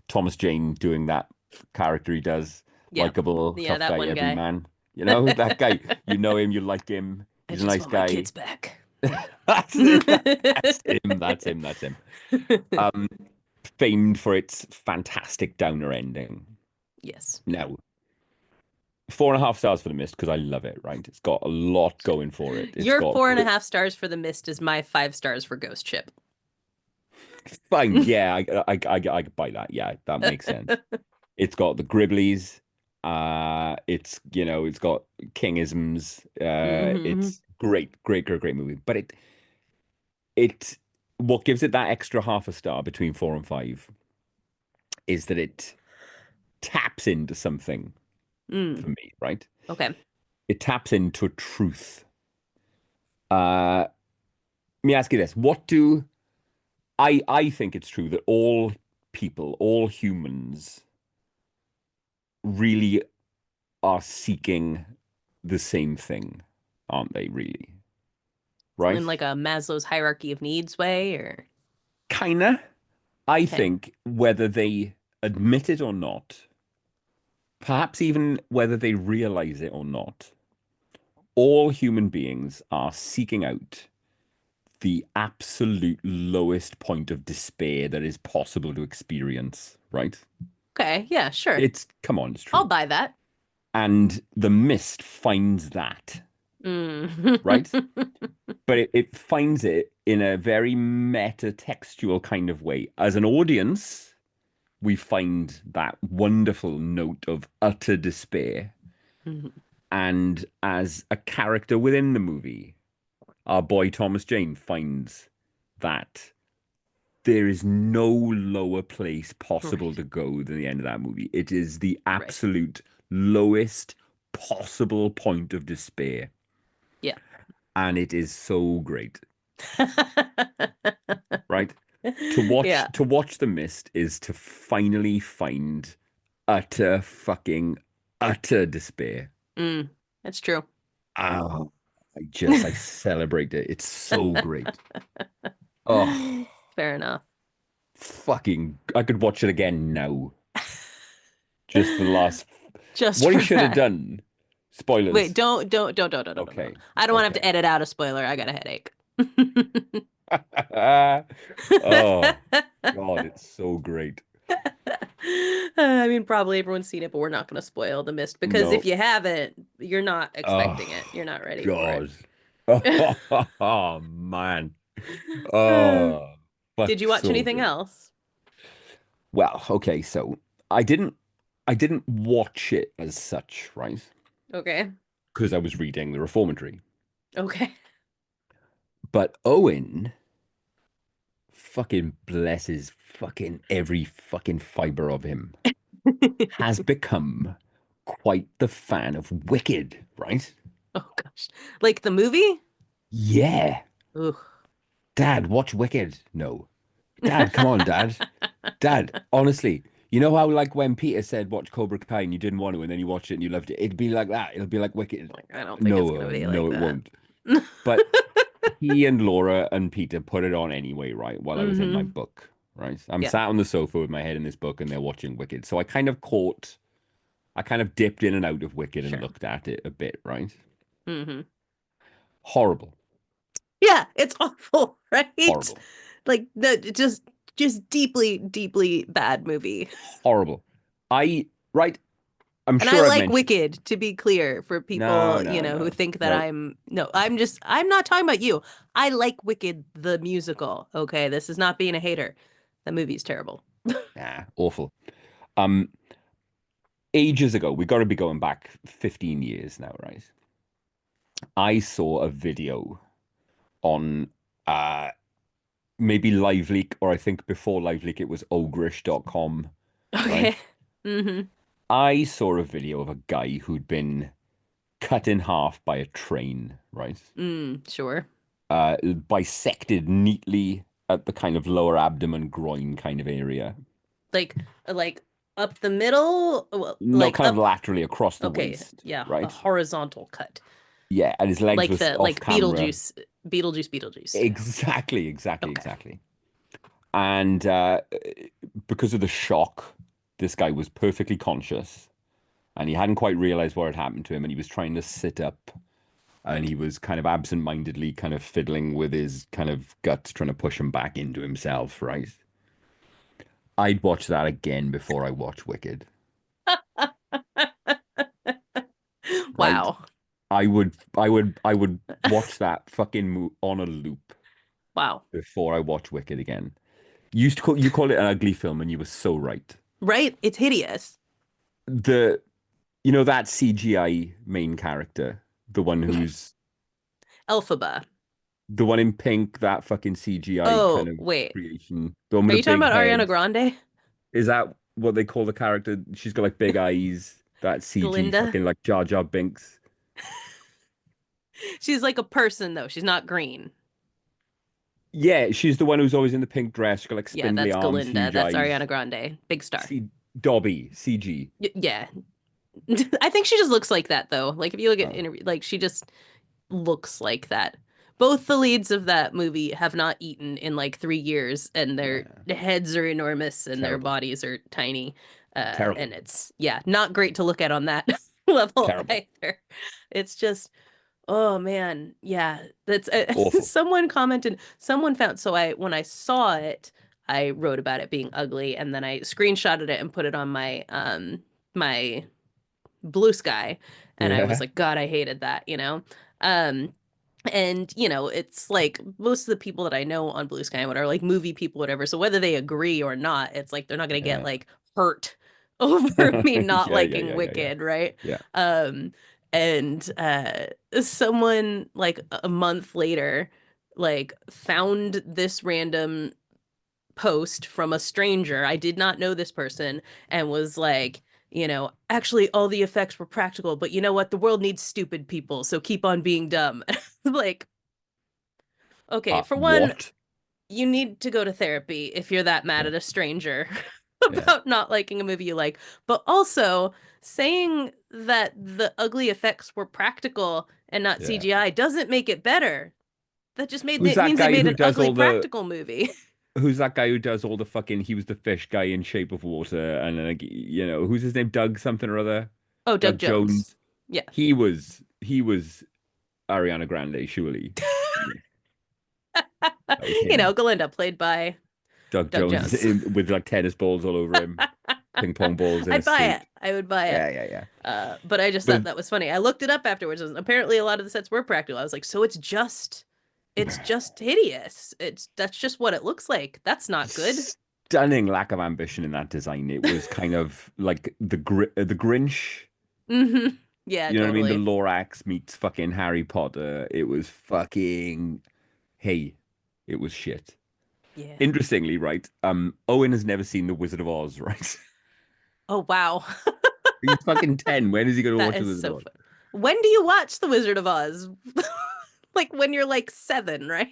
Thomas Jane doing that character he does, Yeah. likable, Yeah, tough that guy, one every guy. man. That guy, you know him, you like him. I He's a just nice want my guy. kids back. That's it. That's him. That's him. That's him. Um, Famed for its fantastic downer ending. Yes. Now, 4.5 stars for The Mist because I love it, right? It's got a lot going for it. It's Your got four and a great. half stars for The Mist is my 5 stars for Ghost Ship. Fine. Yeah, I buy that. Yeah, that makes sense. It's got the Gribblies. It's got Kingisms. Hmm. It's great, great, great, great movie. But it what gives it that extra half a star between 4 and 5 is that it taps into something Mm, for me, right? okay. It taps into truth. Let me ask you this. What do I think it's true that all people, all humans really are seeking the same thing, aren't they, really? Right? In like a Maslow's hierarchy of needs way, or Kinda. I okay. think whether they admit it or not, perhaps even whether they realize it or not, all human beings are seeking out the absolute lowest point of despair that is possible to experience, right? Okay, yeah, sure. Come on, it's I'll true. buy that. And the mist finds that, Mm. right? But it finds it in a very meta-textual kind of way. As an audience, we find that wonderful note of utter despair. And as a character within the movie, our boy Thomas Jane finds that there is no lower place possible Right, to go than the end of that movie. It is the right. absolute lowest possible point of despair. Yeah. And it is so great, right? To watch Yeah. to watch The Mist is to finally find utter fucking utter despair. Mm, that's true. Oh, I celebrate it. It's so great. Oh, Fair enough. fucking, I could watch it again now. Just for the last, Just what he for should have that. done. Wait, Spoilers. don't. Okay, I don't want to have to okay. edit out a spoiler. I got a headache. Oh, God, it's so great. I mean, probably everyone's seen it, but we're not going to spoil the mist because if No. you haven't, you're not expecting it. Oh, You're not ready for God. it. Oh, man. Oh, Did fuck, you watch so anything great. else? Well, okay, so I didn't I didn't watch it as such, right? Okay. Because I was reading the Reformatory. Okay. But Owen, fucking bless his fucking every fucking fiber of him, has become quite the fan of Wicked, right? Oh gosh. Like the movie? Yeah. Ooh. Dad, watch Wicked. No. Dad, come on, Dad. Dad, honestly, you know how like when Peter said watch Cobra Kai and you didn't want to, and then you watched it and you loved it. It'd be like that. It'll be like Wicked. Like, I don't think it's No, gonna be no, like it that. won't. But he and Laura and Peter put it on anyway, right? While I was in my Hmm. book, right? I'm Yeah, sat on the sofa with my head in this book and they're watching Wicked. So I kind of dipped in and out of Wicked and sure. looked at it a bit, right? Hmm. Horrible, Yeah, it's awful, right? horrible, Like the just deeply, deeply bad movie. horrible. Right? I'm And I sure I've like mentioned, Wicked, to be clear, for no, people, no, who no, think that no, I'm not talking about you. I like Wicked the musical. Okay, this is not being a hater. That movie's terrible. nah, awful. Um, Ages ago, we got to be going back 15 years now, right? I saw a video on uh maybe LiveLeak, or I think before LiveLeak it was ogrish.com, right? Okay. Hmm. I saw a video of a guy who'd been cut in half by a train, right? Mm, sure. Bisected neatly at the kind of lower abdomen, groin kind of area. Like like up the middle, well, No, like kind of up. laterally across the Okay, waist, yeah, a right? horizontal cut, Yeah, and his legs like was the off like camera. Beetlejuice style. Exactly, exactly, Okay. exactly. And because of the shock, this guy was perfectly conscious, and he hadn't quite realized what had happened to him, and he was trying to sit up, and he was kind of absent-mindedly kind of fiddling with his kind of guts, trying to push him back into himself, right? I'd watch that again before I watch Wicked, right? Wow. I would watch that fucking on a loop Wow. before I watch Wicked again. You call it an ugly film, and you were so right. Right? It's hideous. The that CGI main character, the one who's Elphaba. the one in pink, that fucking CGI kind Oh, of wait. creation, the one Are with you the talking big about Ariana head. Grande? Is that what they call the character? She's got like big eyes, that CG Glinda? fucking like Jar Jar Binks. She's like a person though. She's not green. Yeah, she's the one who's always in the pink dress. She's got like Yeah, spindly that's arms, Galinda. huge That's eyes. Ariana Grande. Big star. C Dobby, CG. Yeah. I think she just looks like that though. Like if you look at Oh, interview, like she just looks like that. Both the leads of that movie have not eaten in like 3 years, and their yeah. heads are enormous and their Terrible. bodies are tiny. Terrible. And it's yeah, not great to look at on that level Terrible. either. It's just oh man, yeah. That's Awful. someone commented. Someone found so I when I saw it, I wrote about it being ugly, and then I screenshotted it and put it on my Blue Sky, and I was Yeah. like, God, I hated that. Um, and it's like most of the people that I know on Blue Sky and what are like movie people, whatever. So whether they agree or not, it's like they're not gonna get Yeah. like hurt over me not Yeah, yeah, liking yeah, yeah, yeah. Wicked, right? Yeah. Um, and someone like a month later, like found this random post from a stranger. I did not know this person and was like, actually all the effects were practical, but you know what? The world needs stupid people, so keep on being dumb. Like, okay, for one, What? you need to go to therapy if you're that mad Yeah. at a stranger Yeah. about not liking a movie you like. But also, saying that the ugly effects were practical and not Yeah. CGI doesn't make it better. That just made Who's it that means they guy made who an does ugly all the practical movie. who's that guy who does all the fucking he was the fish guy in Shape of Water and like who's his name? Doug something or other? Oh, Doug Doug Jones. Jones. Yeah. He was Ariana Grande, surely. That was him. Galinda, played by Doug Doug Jones Jones. with like tennis balls all over him, ping pong balls in a I'd buy it. suit. I would buy it. Yeah, yeah, yeah. But I just thought But that was funny. I looked it up afterwards, and apparently a lot of the sets were practical. I was like, so it's just hideous. That's just what it looks like. That's not good. stunning lack of ambition in that design. It was kind of like the Grinch. Hmm. Yeah, You know what I mean? The totally. Lorax meets fucking Harry Potter. It was fucking hey, it was shit. Yeah. Interestingly, right? Owen has never seen The Wizard of Oz, right? Oh wow, He's fucking 10. When is he gonna that watch The is Wizard so of Oz? fun. When do you watch The Wizard of Oz? Like when you're like 7, right?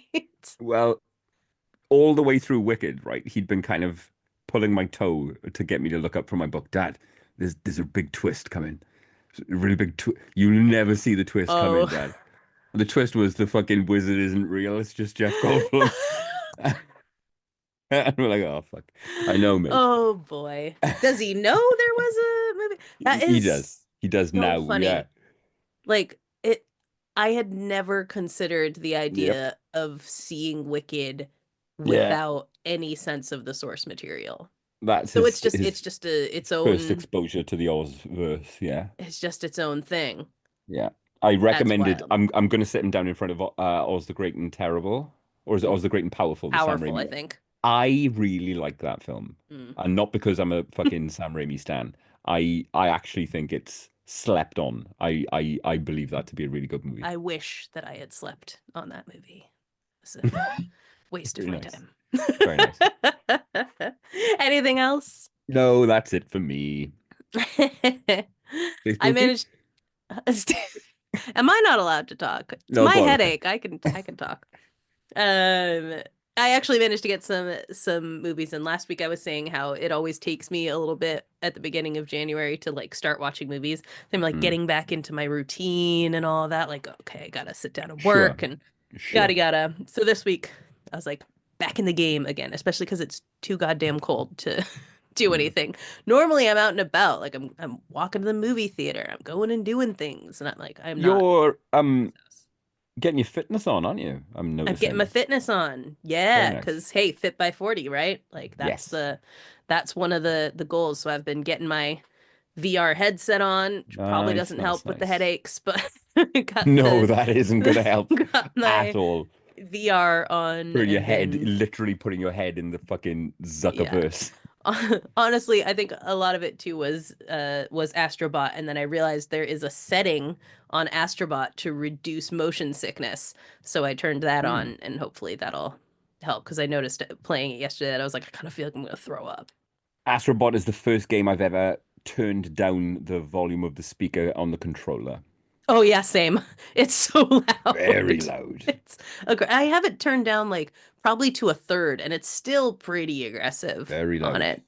Well, all the way through Wicked, right? He'd been kind of pulling my toe to get me to look up from my book. Dad, there's a big twist coming. A really big twist. You'll never see the twist coming, Oh. Dad. The twist was the fucking wizard isn't real. It's just Jeff Goldblum. And we're like, oh fuck. I know, mate. Oh boy. Does he know there was a movie? That He does. is He does so now. Yeah. funny. Like it I had never considered the Yep. idea of seeing Wicked Yeah. without any sense of the source material. That's So his it's his just its first own exposure to the Oz verse. Yeah. it's just its own thing. Yeah. I That's recommended wild. I'm gonna sit him down in front of Oz the Great and Terrible. Or is it Oz the Great and Powerful, the Sam Powerful, Raimi I one? think. I really like that film. Mm. And not because I'm a fucking Sam Raimi stan. I actually think it's slept on. I believe that to be a really good movie. I wish that I had slept on that movie. It's a waste of Very my nice. time. Very nice. Anything else? No, that's it for me. I Facebooky? managed. Am I not allowed to talk? It's No, my go on. headache. I can talk. Um, I actually managed to get some movies in. Last week I was saying how it always takes me a little bit at the beginning of January to like start watching movies. I'm like Mm, getting back into my routine and all that. Like, okay, I gotta sit down and sure, work and yada sure. yada. So this week I was like back in the game again, especially because it's too goddamn cold to do Mm. anything. Normally I'm out and about, like I'm walking to the movie theater, I'm going and doing things, and I'm not You're in this house. getting your fitness on, aren't you? I'm I'm getting my noticing. fitness on. Very Yeah, nice. because hey, fit by 40, right? Like Yes. that's one of the goals. So I've been getting my VR headset on, which probably Nice, doesn't nice, help with the nice. headaches, but got No, that isn't going to help got at my all. VR on For your and head, been literally putting your head in the fucking yeah. Zuckerverse. Honestly, I think a lot of it too was Astrobot, and then I realized there is a setting on Astrobot to reduce motion sickness. So I turned that Hmm. on, and hopefully that'll help because I noticed playing it yesterday that I was like, I kind of feel like I'm gonna throw up. Astrobot is the first game I've ever turned down the volume of the speaker on the controller. Oh yeah, same. It's so Very loud. loud. It's I have it turned down like probably to a third, and it's still pretty aggressive Very on loud. it.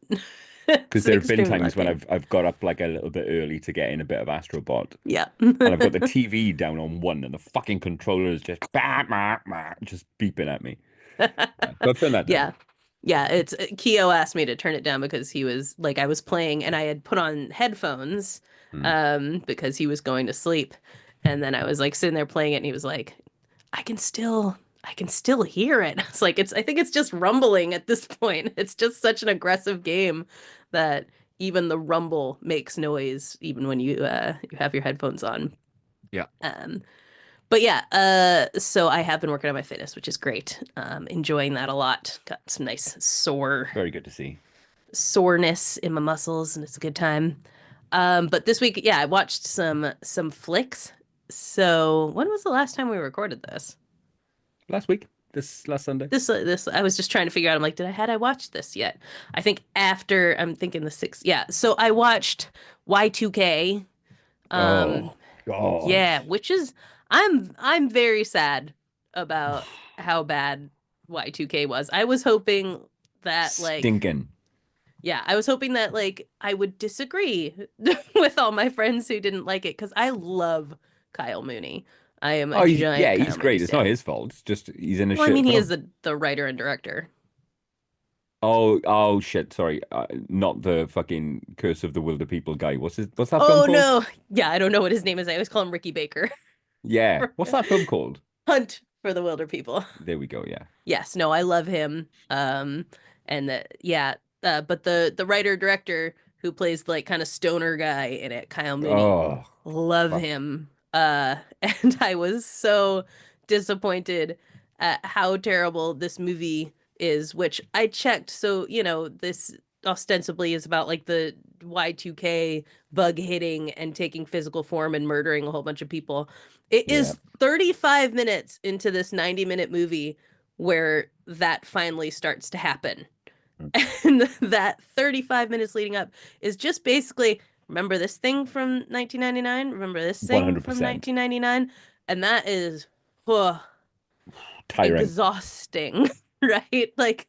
Because It's there have been extremely times loud when game. I've got up like a little bit early to get in a bit of Astrobot, Yeah. and I've got the TV down on one, and the fucking controller is just just beeping at me. So I've turned that down. Yeah. Yeah, it's Keo asked me to turn it down because he was like I was playing and I had put on headphones Hmm. because he was going to sleep. And then I was like sitting there playing it and he was like, I can still hear it. It's like I think it's just rumbling at this point. It's just such an aggressive game that even the rumble makes noise even when you have your headphones on. Yeah. Um but yeah, so I have been working on my fitness, which is great. Enjoying that a lot. Got some nice Very good to see. soreness in my muscles, and it's a good time. But this week, yeah, I watched some flicks. So when was the last time we recorded this? Last week, this last Sunday. This I was just trying to figure out. I'm like, had I watched this yet? I think after I'm thinking the sixth. Yeah, so I watched Y2K. Um, Oh God, yeah, which is I'm very sad about how bad Y2K was. I was hoping that like stinking. yeah, I was hoping that like I would disagree with all my friends who didn't like it because I love Kyle Mooney. I am a Oh, yeah, giant he's Kyle Mooney great. It's not stan. his fault. It's just he's in a Well, I shit mean, he is film. the writer and director. Oh, shit. Sorry, not the fucking Curse of the Wilder People guy. What's that film Oh called? no, yeah, I don't know what his name is. I always call him Ricky Baker. Yeah, what's that film called? Hunt for the Wilder People. There we go. Yeah. Yes, no, I love him. And yeah, but the writer director who plays like kind of stoner guy in it, Kyle Mooney, Oh, love fuck. him. And I was so disappointed at how terrible this movie is, which I checked. So, this ostensibly is about like the Y2K bug hitting and taking physical form and murdering a whole bunch of people. It Yeah. is 35 minutes into this 90-minute movie where that finally starts to happen. And that 35 minutes leading up is just basically remember this thing from 1999? Remember this thing from 100%. 1999? And that is oh, Tiring. exhausting, right? Like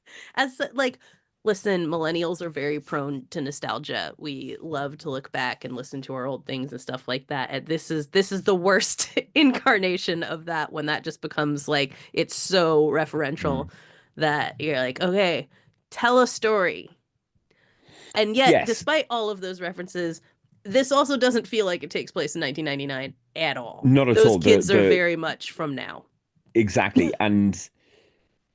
listen, millennials are very prone to nostalgia. We love to look back and listen to our old things and stuff like that. And this is the worst incarnation of that when that just becomes like it's so referential Mm. that you're like, okay, tell a story. And yet, Yes, despite all of those references, this also doesn't feel like it takes place in 1999 at all. not at Those all. The kids are the very much from now. exactly. And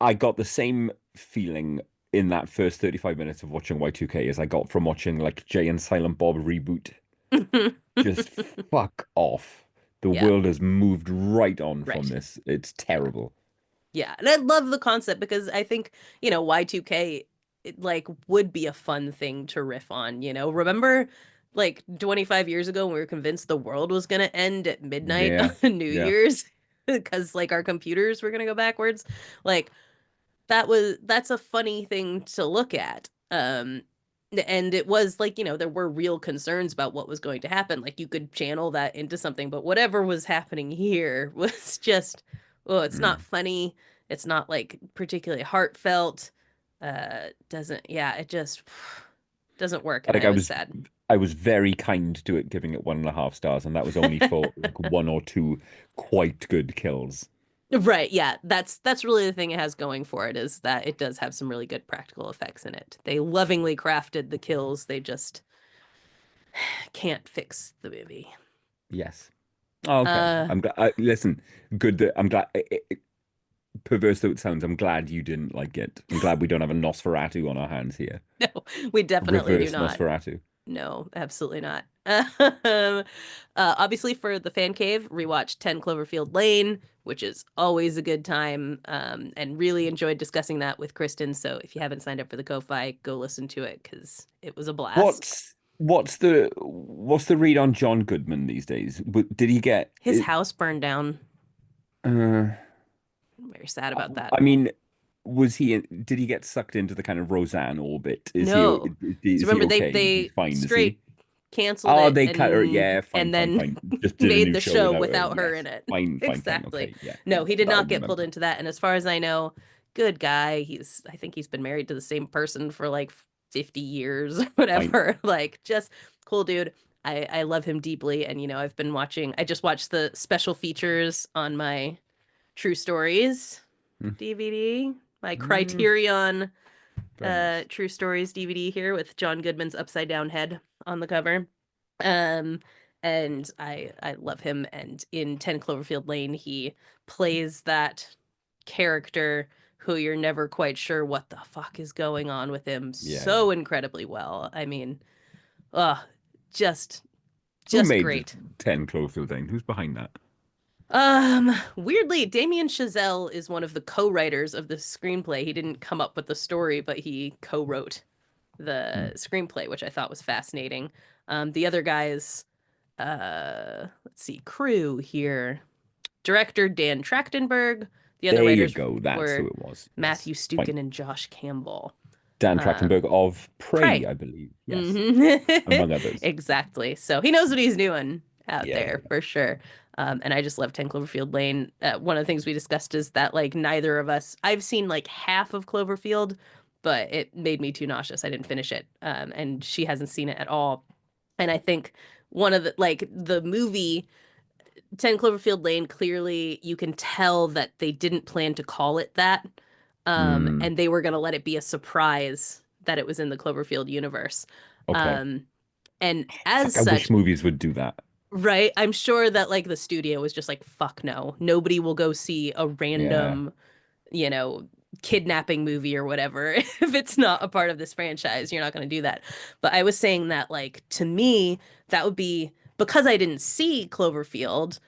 I got the same feeling in that first 35 minutes of watching Y2K as I got from watching like Jay and Silent Bob reboot. Just fuck off. The Yeah, world has moved right on from right. this. It's Yeah. terrible. Yeah. And I love the concept because I think, Y2K like would be a fun thing to riff on. Remember like 25 years ago when we were convinced the world was going to end at midnight Yeah. on New Yeah. Year's because like our computers were going to go backwards? Like that's a funny thing to look at. And it was like, there were real concerns about what was going to happen. Like you could channel that into something, but whatever was happening here was just, oh, it's not Mm. funny. It's not like particularly heartfelt. Doesn't, yeah, it just doesn't work, and Like I was sad. I was very kind to it, giving it 1.5 stars, and that was only for like one or two quite good kills. Right, yeah. That's really the thing it has going for it, is that it does have some really good practical effects in it. They lovingly crafted the kills. They just can't fix the movie. Yes. Oh, okay. Uh I'm glad. Listen, good that I'm glad. Perverse though it sounds, I'm glad you didn't like it. I'm glad we don't have a Nosferatu on our hands here. no, we definitely do Reverse not. Nosferatu. No, absolutely not. Obviously, for the fan cave, rewatch 10 Cloverfield Lane, which is always a good time, and really enjoyed discussing that with Kristen. So if you haven't signed up for the Ko-Fi, go listen to it because it was a blast. What's the read on John Goodman these days? Did he get His house burned down. uh I'm very sad about that. I mean, did he get sucked into the kind of Roseanne orbit? No. So Is he remember they okay? He's they fine, is he? straight canceled Oh, it they cut her. and Yeah, fine, fine, then fine. Just did a made new the show show without her. without her Yes, in it. fine, fine, fine. Exactly. Okay, yeah, No, he did that I not get pulled remember. into that. And as far as I know, good guy. I think he's been married to the same person for like 50 years or Fine. whatever. Like just cool dude. I love him deeply. And I just watched the special features on my True Stories Mm, DVD, my mm, Criterion very nice. True Stories DVD here with John Goodman's upside down head on the cover. Um and I love him, and in 10 Cloverfield Lane he plays that character who you're never quite sure what the fuck is going on with him Yeah, yeah. so incredibly well. I mean, uh just Who just made great. 10 Cloverfield Lane? Who's behind that? Weirdly, Damien Chazelle is one of the co-writers of the screenplay. He didn't come up with the story, but he co-wrote Hmm. the screenplay, which I thought was fascinating. The other guys, let's see, crew here. Director Dan Trachtenberg. The other There you writers go. That's were who it was. Yes, Matthew fine. Stukin and Josh Campbell. Dan Um, Trachtenberg of Prey, Prey. I believe. Yes, Hmm among others. Exactly. So he knows what he's doing out Yeah, yeah, there yeah. for sure. And I just love 10 Cloverfield Lane. One of the things we discussed is that like neither of us, I've seen like half of Cloverfield, but it made me too nauseous. I didn't finish it. And she hasn't seen it at all. And I think one of the movie 10 Cloverfield Lane, clearly you can tell that they didn't plan to call it that. Mm, And they were going to let it be a surprise that it was in the Cloverfield universe. okay. Um, and as Fuck, I wish such, movies would do that. right, I'm sure that like the studio was just like, fuck no, nobody will go see a Yeah. random, you know, kidnapping movie or whatever if it's not a part of this franchise. You're not going to do that. But I was saying that, like, to me, that would be because I didn't see Cloverfield.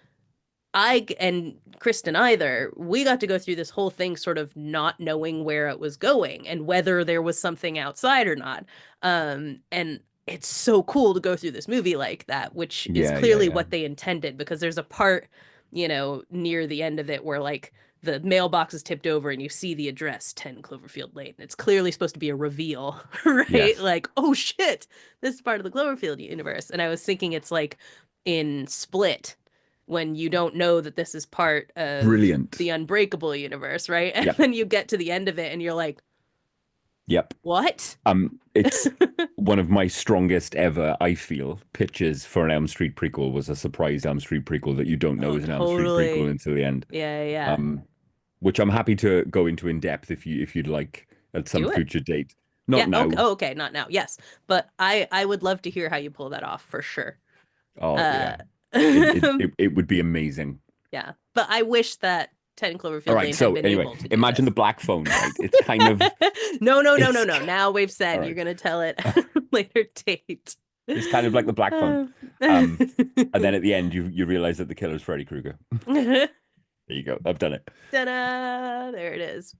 I and Kristen either, we got to go through this whole thing sort of not knowing where it was going and whether there was something outside or not. And it's so cool to go through this movie like that, which is Yeah, yeah, clearly yeah. what they intended, because there's a part, near the end of it where like the mailbox is tipped over and you see the address 10 Cloverfield Lane. It's clearly supposed to be a reveal, right? Yes. Like, oh shit, this is part of the Cloverfield universe. And I was thinking it's like in Split when you don't know that this is part of Brilliant. the Unbreakable universe, right? And Yep. then you get to the end of it and you're like, Yep. what? It's one of my strongest ever, I feel, pitches for an Elm Street prequel was a surprise Elm Street prequel that you don't know Oh, is an Elm Street prequel totally. until the end. Yeah, yeah. Um, which I'm happy to go into in depth if you'd like at some Do it. future date. Yeah. Not Okay. now. Oh, okay. Not now. Yes, but I would love to hear how you pull that off for sure. Oh Uh, yeah. It would be amazing. yeah. But I wish that 10 All Cloverfield right, Lane had so been anyway, able to do imagine the this. black phone, right? It's kind of No, no, no, no, it's no. Now we've all said you're right. gonna tell it later date. It's kind of like the black phone. Uh, Um, and then at the end you realize that the killer's Freddy Krueger. There you go. I've done it. Ta-da! There it is.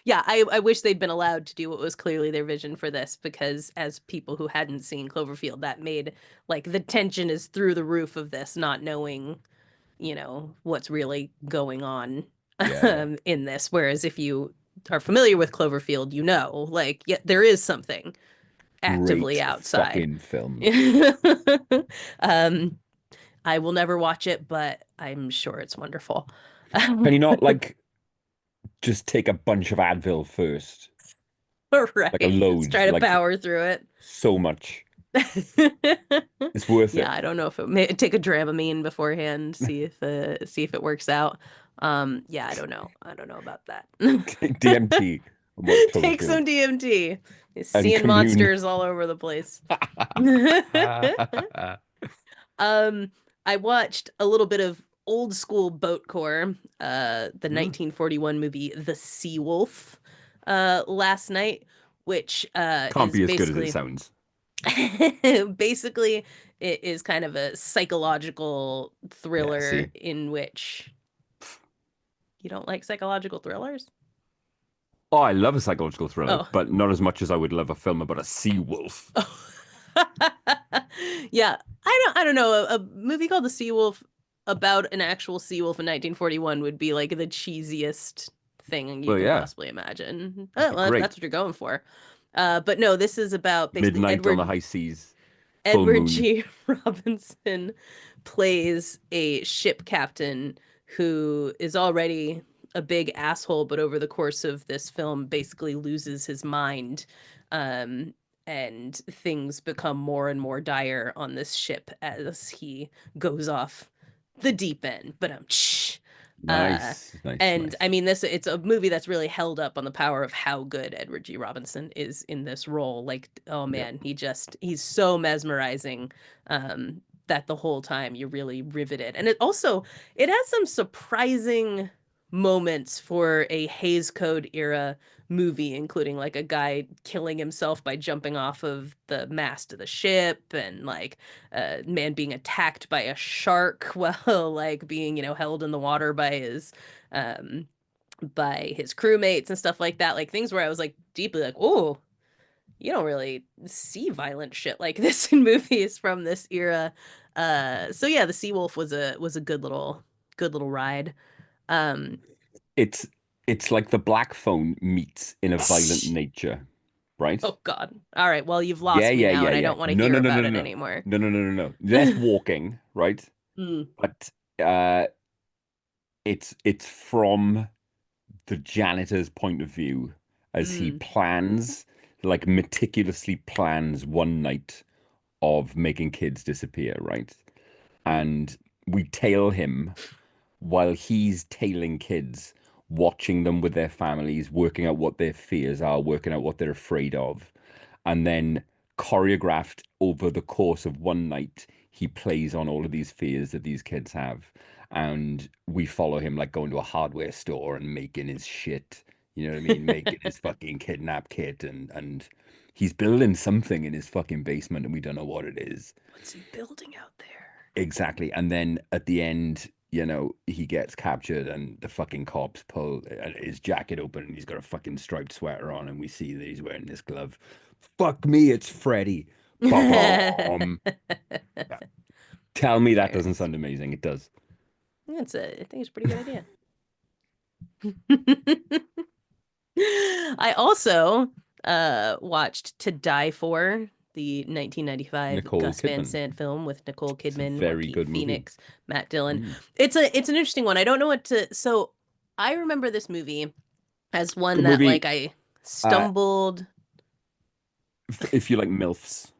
Yeah, I wish they'd been allowed to do what was clearly their vision for this, because as people who hadn't seen Cloverfield, that made like the tension is through the roof of this, not knowing, what's really going on Yeah, yeah. in this. Whereas if you are familiar with Cloverfield, like, yeah, there is something actively Great outside. fucking film. um, I will never watch it, but I'm sure it's wonderful. Can you not like? just take a bunch of Advil first, like a Right. Let's load, try to like power through it. so much. It's worth Yeah, it. I don't know if it may take a Dramamine beforehand, see if it works out. Yeah, I don't know. I don't know about that. DMT and watch Take Cloverfield some DMT. and Seeing commune. monsters all over the place. Um, I watched a little bit of old school boat core, the Hmm. 1941 movie The Sea Wolf, last night, which Can't is be as good as it basically sounds. basically it is kind of a psychological Yeah, thriller see. in which you don't like psychological thrillers? Oh, I love a psychological thriller, Oh. but not as much as I would love a film about a sea wolf. Oh. Yeah, I don't know. A movie called The Sea Wolf about an actual sea wolf in 1941 would be like the cheesiest thing you Well, can yeah, possibly imagine. it'd Oh, be well, great. that's what you're going for. But no, this is about basically Midnight on the high seas, full Edward moon. G. Robinson plays a ship captain who is already a big asshole, but over the course of this film, basically loses his mind. Um, and things become more and more dire on this ship as he goes off the deep end. But uh, Nice, nice, and I nice. mean, this it's a movie that's really held up on the power of how good Edward G. Robinson is in this role. Like, oh Yep. man, he's so mesmerizing that the whole time you're really riveted. And it has some surprising moments for a Hays Code era movie, including like a guy killing himself by jumping off of the mast of the ship, and like a man being attacked by a shark while like being, held in the water um by his crewmates and stuff like that. Like things where I was like deeply like, oh, you don't really see violent shit like this in movies from this era. So yeah, the Seawolf was a good little ride. Um It's it's like the Black Phone meets in a violent nature, right? oh God. All right. Well, you've Yeah, lost me yeah, now yeah, and I yeah. don't want to No, hear no, no, no, about no, it no, anymore. no, no, no, no, no. Less walking, right? Mm, But it's from the janitor's point of view as he mm, plans, like meticulously plans one night of making kids disappear, right? mm. And we tail him while he's tailing kids, watching them with their families, working out what their fears are, working out what they're afraid of. And then choreographed over the course of one night, he plays on all of these fears that these kids have. And we follow him like going to a hardware store and making his shit. You know what I mean? Making his fucking kidnap kit and he's building something in his fucking basement and we don't know what it is. What's he building out there? Exactly. And then at the end, he gets captured and the fucking cops pull his jacket open and he's got a fucking striped sweater on and we see that he's wearing this glove. Fuck me, it's Freddy. Ba-bom. Tell me that Very doesn't nice. sound amazing. It does. I think it's a pretty good idea. I also watched To Die For, the 1995 Nicole Gus Van Kidman. Sant film with Nicole It's a Kidman, very Joaquin good movie. Phoenix, Matt Dillon. Mm. It's an interesting one. I don't know what to so I remember this movie as one Good that like movie. I Uh, stumbled. if you like MILFs,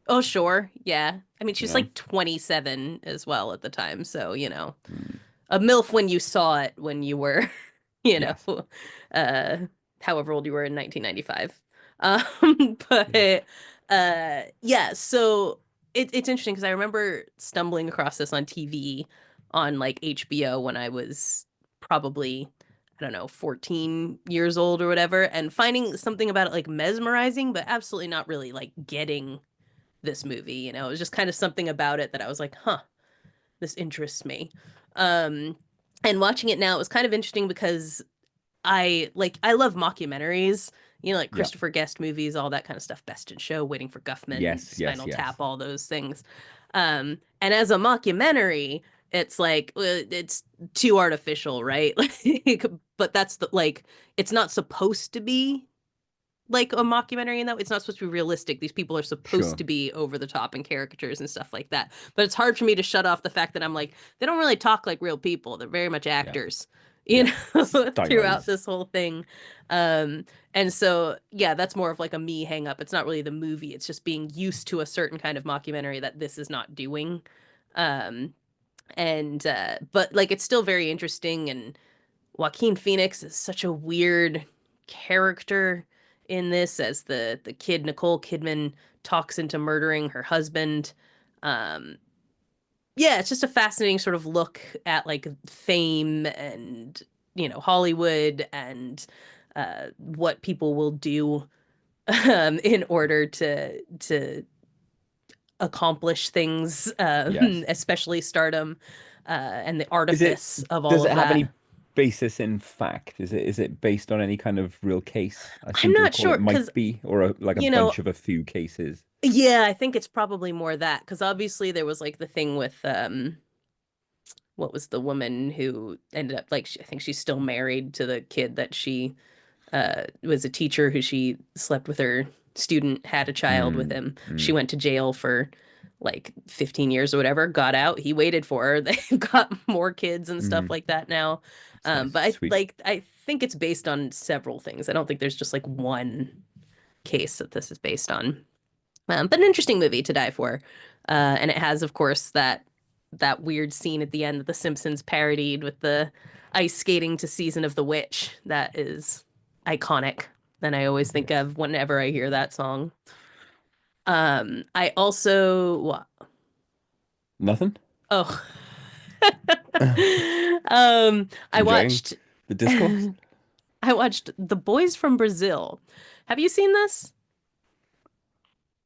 Oh, sure. Yeah. I mean, you she's know. like 27 as well at the time, so, Mm. a MILF when you saw it when you were, you know, Yes. uh, however old you were in 1995. Yeah. But yeah, so it's interesting because I remember stumbling across this on TV on like HBO when I was probably, I don't know, 14 years old or whatever, and finding something about it like mesmerizing, but absolutely not really like getting this movie. It was just kind of something about it that I was like, huh, this interests me. Um, and watching it now, it was kind of interesting because I love mockumentaries, like Yeah. Christopher Guest movies, all that kind of stuff. Best in Show, Waiting for Guffman, Yes, yes, Spinal yes. Tap, all those things. And as a mockumentary, it's like it's too artificial, right? Like, but that's like it's not supposed to be like a mockumentary in that it's not supposed to be realistic. These people are supposed Sure. to be over the top and caricatures and stuff like that. But it's hard for me to shut off the fact that I'm like, they don't really talk like real people. They're very much Yeah. actors you Yeah. know, throughout Stylized. this whole thing. And so, yeah, that's more of like a me hang up. It's not really the movie. It's just being used to a certain kind of mockumentary that this is not doing. Um, and but like it's still very interesting, and Joaquin Phoenix is such a weird character in this as the kid Nicole Kidman talks into murdering her husband. Um, yeah, it's just a fascinating sort of look at like fame and Hollywood and what people will do in order to accomplish things, Yes. especially stardom, and the Is it, artifice of all does it of have that. any basis in fact? Is it based on any kind of real case? I I'm seem to not recall it sure because might be, or like a you know bunch of a few cases. yeah, I think it's probably more that because obviously there was like the thing with what was the woman who ended up like I think she's still married to the kid that she was a teacher who she slept with her student, had a child with Mm, him. She mm. went to jail for like 15 years or whatever, got out. He waited for her. They've got more kids and stuff Mm. like that now. It's nice. But Sweet. I think it's based on several things. I don't think there's just like one case that this is based on. But an interesting movie to die for. And it has, of course, that weird scene at the end that The Simpsons parodied with the ice skating to Season of the Witch. That is iconic. And I always think Yes. of whenever I hear that song. I also Nothing? oh Just I enjoying watched the discourse? I watched The Boys from Brazil. Have you seen this?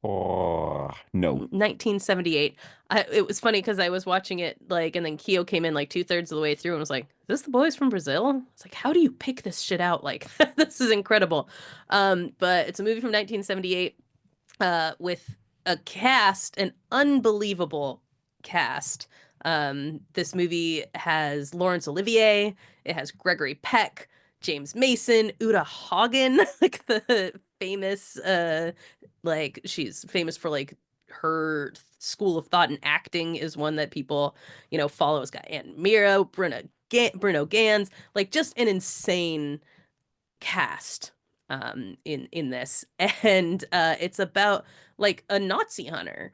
Oh, no. 1978. It was funny because I was watching it like, and then Keo came in like two-thirds of the way through and was like, "Is this the boys from Brazil?" It's like, how do you pick this shit out? Like, this is incredible. But it's a movie from 1978 with a cast, an unbelievable cast. This movie has Laurence Olivier, it has Gregory Peck, James Mason, Uta Hagen, like the famous like she's famous for like her school of thought and acting is one that people, follow. It's got Anne Miro, Bruno Gans, like just an insane cast in this. And it's about like a Nazi hunter.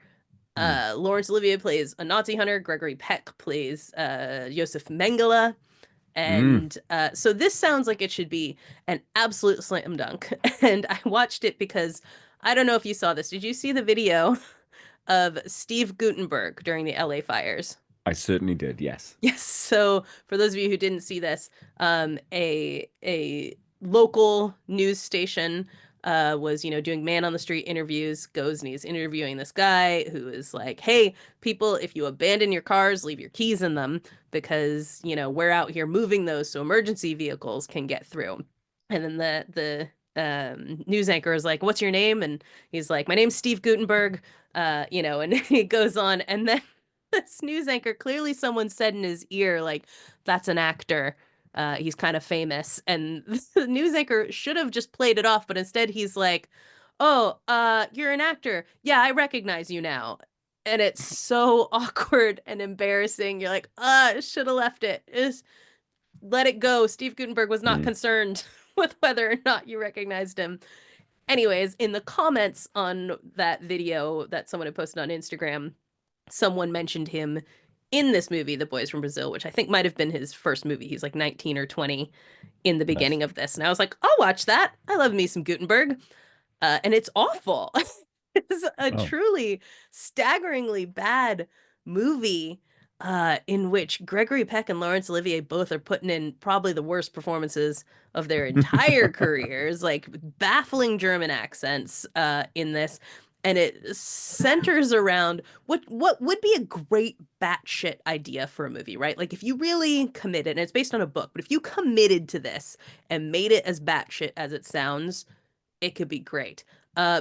Mm. Laurence Olivier plays a Nazi hunter, Gregory Peck plays Josef Mengele. Mm. And so this sounds like it should be an absolute slam dunk. And I watched it because I don't know if you saw this. Did you see the video of Steve Gutenberg during the LA fires? I certainly did, yes. Yes. So for those of you who didn't see this, a local news station was, doing man on the street interviews, goes and he's interviewing this guy who is like, "Hey, people, if you abandon your cars, leave your keys in them because, we're out here moving those so emergency vehicles can get through." And then the news anchor is like, "What's your name?" And he's like, "My name's Steve Gutenberg." And he goes on, and then this news anchor, clearly someone said in his ear, like, "That's an actor. He's kind of famous." And the news anchor should have just played it off, but instead he's like, "Oh, you're an actor. Yeah, I recognize you now." And it's so awkward and embarrassing. You're like, should have left it. Just let it go. Steve Gutenberg was not Mm. concerned with whether or not you recognized him. Anyways, in the comments on that video that someone had posted on Instagram, someone mentioned him in this movie, The Boys from Brazil, which I think might have been his first movie. He's like 19 or 20 in the Nice. beginning of this. And I was like, I'll watch that. I love me some Gutenberg. And it's awful. It's a Oh. truly staggeringly bad movie in which Gregory Peck and Laurence Olivier both are putting in probably the worst performances of their entire careers, like baffling German accents in this. And it centers around what would be a great batshit idea for a movie, right? Like if you really committed, and it's based on a book, but if you committed to this and made it as batshit as it sounds, it could be great.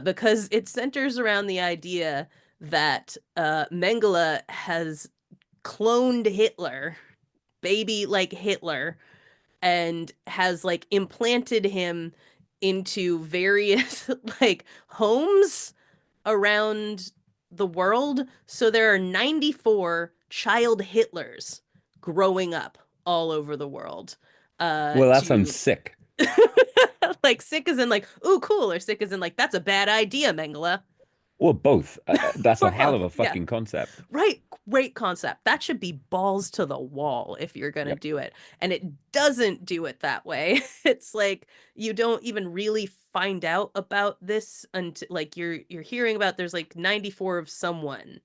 Because it centers around the idea that Mengele has cloned Hitler, baby like Hitler, and has like implanted him into various like homes around the world. So there are 94 child Hitlers growing up all over the world. Well, that sounds to sick. like sick as in like, ooh, cool, or sick as in like, that's a bad idea, Mengele. Well, both. That's a Or hell of both. a Yeah. fucking concept. Right. Great concept. That should be balls to the wall if you're going to Yep. do it. And it doesn't do it that way. It's like you don't even really find out about this until like you're hearing about there's like 94 of someone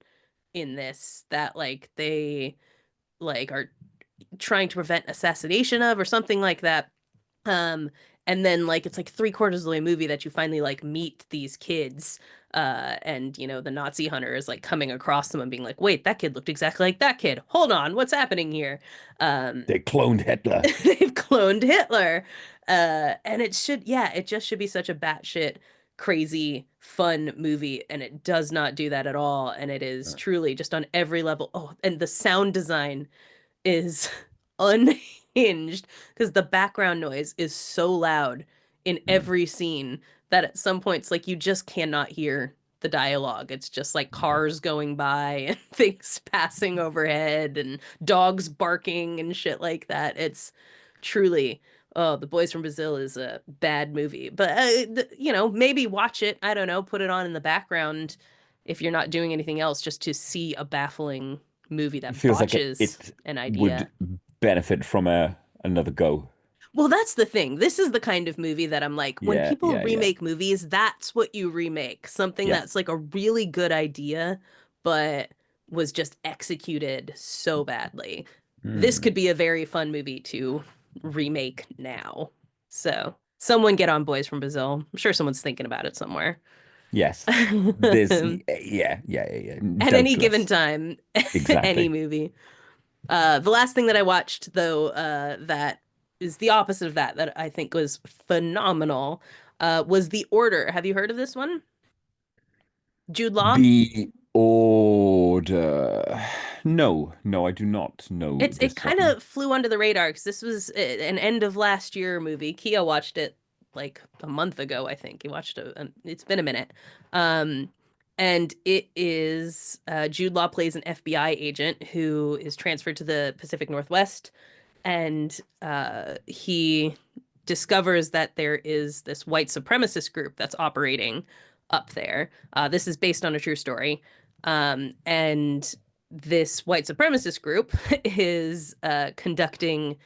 in this that like they like are trying to prevent assassination of or something like that. Um, and then like it's like three-quarters of the way movie that you finally like meet these kids. And you know, the Nazi hunter is like coming across them and being like, wait, that kid looked exactly like that kid. Hold on, what's happening here? Um, They cloned Hitler. they've cloned Hitler. And it should, yeah, it just should be such a batshit crazy fun movie, and it does not do that at all. And it is truly just on every level. Oh, and the sound design is unhinged because the background noise is so loud in Mm. every scene that at some points like you just cannot hear the dialogue. It's just like cars going by and things passing overhead and dogs barking and shit like that. It's truly, oh, The Boys from Brazil is a bad movie. But you know, maybe watch it, I don't know, put it on in the background if you're not doing anything else, just to see a baffling movie It that feels like botches it an would idea. benefit from a another go. Well, that's the thing. This is the kind of movie that I'm like, when Yeah, people yeah, yeah, remake movies, that's what you remake. Something yeah. that's like a really good idea, but was just executed so badly. This Mm. could be a very fun movie to remake now. So, someone get on Boys from Brazil. I'm sure someone's thinking about it somewhere. Yes. This, yeah, yeah, yeah, yeah. At any given Doubtless. time, any Exactly. movie. The last thing that I watched, though, that is the opposite of that, that I think was phenomenal, was The Order. Have you heard of this one? Jude Law? The Order. No, no, I do not know It this kind one. of flew under the radar because this was an end of last year movie. Kia watched it like a month ago, I think. He watched it. It's been a minute. Um, and it is Jude Law plays an FBI agent who is transferred to the Pacific Northwest, and he discovers that there is this white supremacist group that's operating up there. This is based on a true story. And this white supremacist group is conducting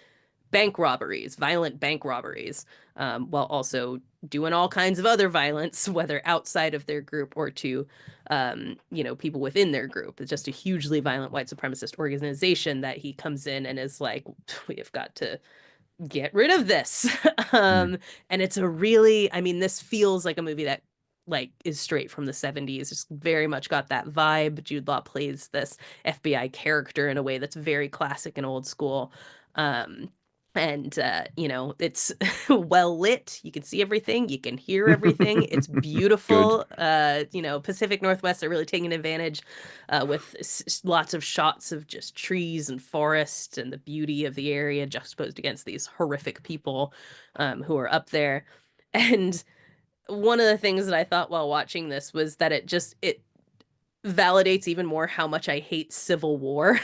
bank robberies, violent bank robberies, while also doing all kinds of other violence, whether outside of their group or to, you know, people within their group. It's just a hugely violent white supremacist organization that he comes in and is like, we have got to get rid of this. Mm. um, and it's a really, I mean, this feels like a movie that like is straight from the 70s. It's very much got that vibe. Jude Law plays this FBI character in a way that's very classic and old school. Um, and you know, it's well lit. You can see everything, you can hear everything. It's Good. beautiful. You know, Pacific Northwest are really taking advantage with lots of shots of just trees and forest and the beauty of the area juxtaposed against these horrific people who are up there. And one of the things that I thought while watching this was that it validates even more how much I hate civil war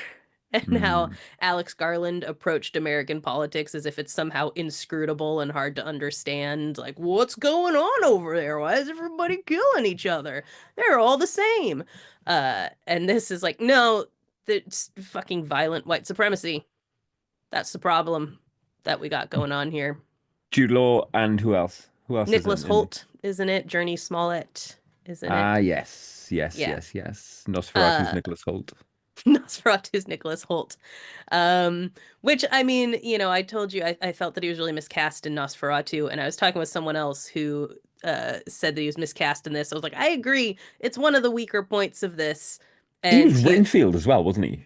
and how Mm. Alex Garland approached American politics as if it's somehow inscrutable and hard to understand. Like, what's going on over there? Why is everybody killing each other? They're all the same. And this is like, no, it's fucking violent white supremacy. That's the problem that we got going on here. Jude Law and who else? Who else is Nicholas in? Holt, isn't it? Journey Smollett, isn't Ah, it? yes, yes, Yeah. yes, yes. Nosferatu's Uh, Nicholas Holt. Nosferatu's Nicholas Holt. Um, which I mean, you know, I told you I felt that he was really miscast in Nosferatu, and I was talking with someone else who said that he was miscast in this. I was like, I agree. It's one of the weaker points of this. He And was Renfield as well, wasn't he?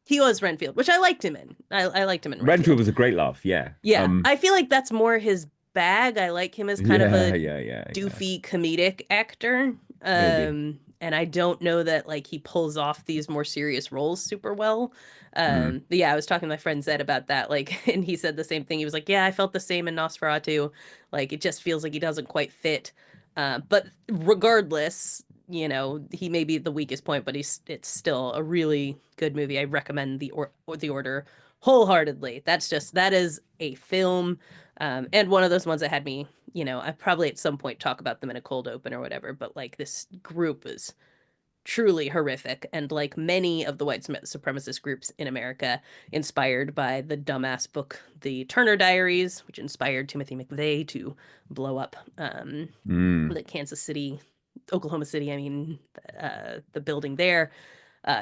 he was Renfield, which I liked him in. I liked him in Renfield Renfield. was a great laugh, yeah. Yeah, I feel like that's more his bag. I like him as kind of Yeah, a yeah, yeah, yeah. doofy comedic actor. Maybe. And I don't know that like he pulls off these more serious roles super well. Mm. But yeah, I was talking to my friend Zed about that, like, and he said the same thing. He was like, "Yeah, I felt the same in Nosferatu. Like, it just feels like he doesn't quite fit." But regardless, you know, he may be the weakest point, but it's still a really good movie. I recommend the Order wholeheartedly. That is a film, and one of those ones that had me, you know, I probably at some point talk about them in a cold open or whatever. But like this group is truly horrific, and like many of the white supremacist groups in America, inspired by the dumbass book The Turner Diaries, which inspired Timothy McVeigh to blow up Mm. the Kansas City, Oklahoma City, I mean, the building there.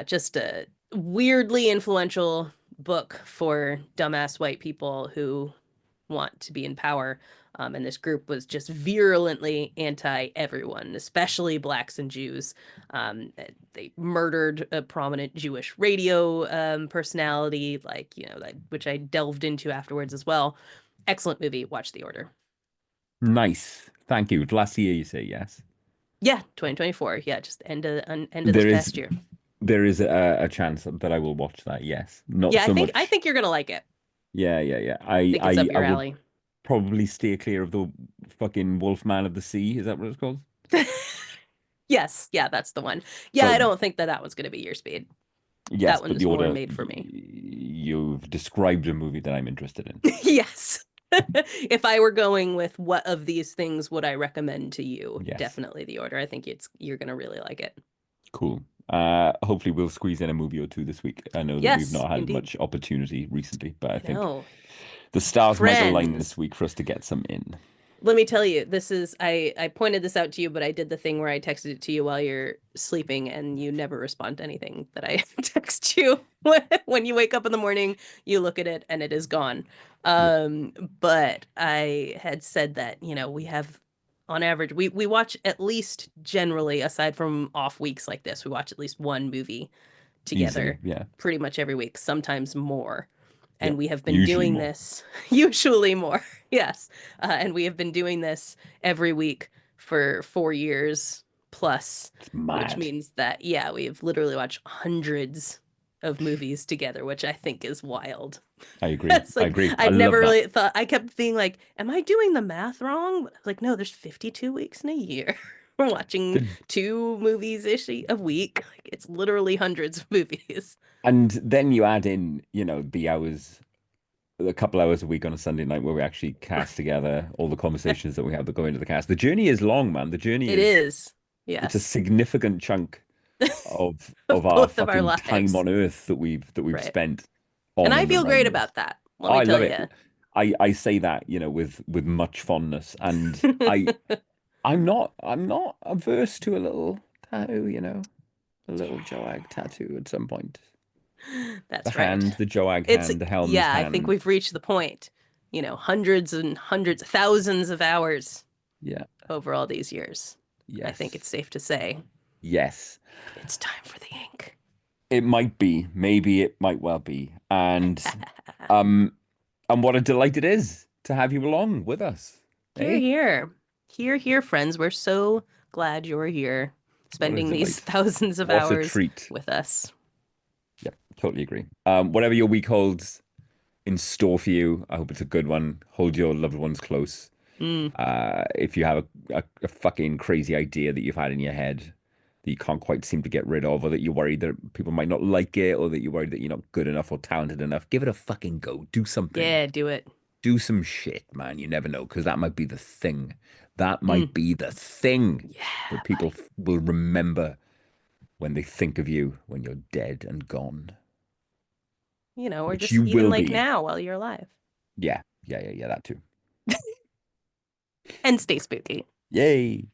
Just a weirdly influential book for dumbass white people who want to be in power. And this group was just virulently anti everyone, especially blacks and Jews. They murdered a prominent Jewish radio personality, like, you know, which I delved into afterwards as well. Excellent movie. Watch The Order. Nice. Thank you. Last year, you say yes. Yeah, 2024. Yeah, just end of this There is past year. there is a chance that I will watch that. Yes, not Yeah, so I much. think you're gonna like it. Yeah, yeah, yeah. I think it's up I your will alley. probably steer clear of the fucking Wolfman of the Sea. Is that what it's called? Yes, yeah, that's the one. Yeah, I So don't think that that one's gonna be your speed. yes, That but the one's more order made for me. you've described a movie that I'm interested in. Yes. If I were going with what of these things would I recommend to you, Yes, definitely The Order. I think you're gonna really like it. cool. Hopefully we'll squeeze in a movie or two this week. I know that we've Yes, not had indeed. much opportunity recently, but I I think know. the stars might align this Friends. week for us to get some in. Let me tell you, this is I pointed this out to you, but I did the thing where I texted it to you while you're sleeping and you never respond to anything that I text you. When you wake up in the morning, you look at it and it is gone. Yep. But I had said that, you know, we have on average we watch at least generally, aside from off weeks like this, we watch at least one movie Easily. together Yeah. pretty much every week, sometimes more. And Yep. we have been Usually doing more. this, usually more, yes. And we have been doing this every week for 4 years plus, It's which mad. means that, yeah, we've literally watched hundreds of movies together, which I think is wild. I agree. It's I like, agree. I I'd love never that. really thought, I kept being like, am I doing the math wrong? Like, no, there's 52 weeks in a year. We're watching The- 2 movies-ish a week. Like, it's literally hundreds of movies. And then you add in, the hours, a couple hours a week on a Sunday night where we actually cast together all the conversations that we have that go into the cast. The journey is long, man. The journey It is is. it's a Yes. significant chunk Of of our both of our fucking time lives. on Earth that we've Right. spent And on I and feel great around this. about that. Let Oh, me I tell love it. you. I say that, with much fondness. And I'm not averse to a little tattoo, a little Joag tattoo at some point. The That's right. hand, the Joag hand, the Helm's Yeah, I think hand. we've reached the point, you know, hundreds and hundreds, thousands of hours Yeah. over all these years. I think Yes. it's safe to say Yes. it's time for the ink. It might be. Maybe it might well be. Um and what a delight it is to have you along with us. Here, Eh? here. Here, here, friends. We're so glad you're here, What a spending these delight. thousands of What a hours treat. with us. Yep, totally agree. Whatever your week holds in store for you, I hope it's a good one. Hold your loved ones close. Mm, If you have a fucking crazy idea that you've had in your head that you can't quite seem to get rid of, or that you're worried that people might not like it, or that you're worried that you're not good enough or talented enough, give it a fucking go. Do something. yeah, do it. Do some shit, man. You never know, because that might be the thing. That Mm, might be the thing yeah, that people buddy. will remember when they think of you when you're dead and gone, You know, or which just you even will like be. now while you're alive. Yeah, yeah, yeah, yeah, that too. And stay spooky. Yay.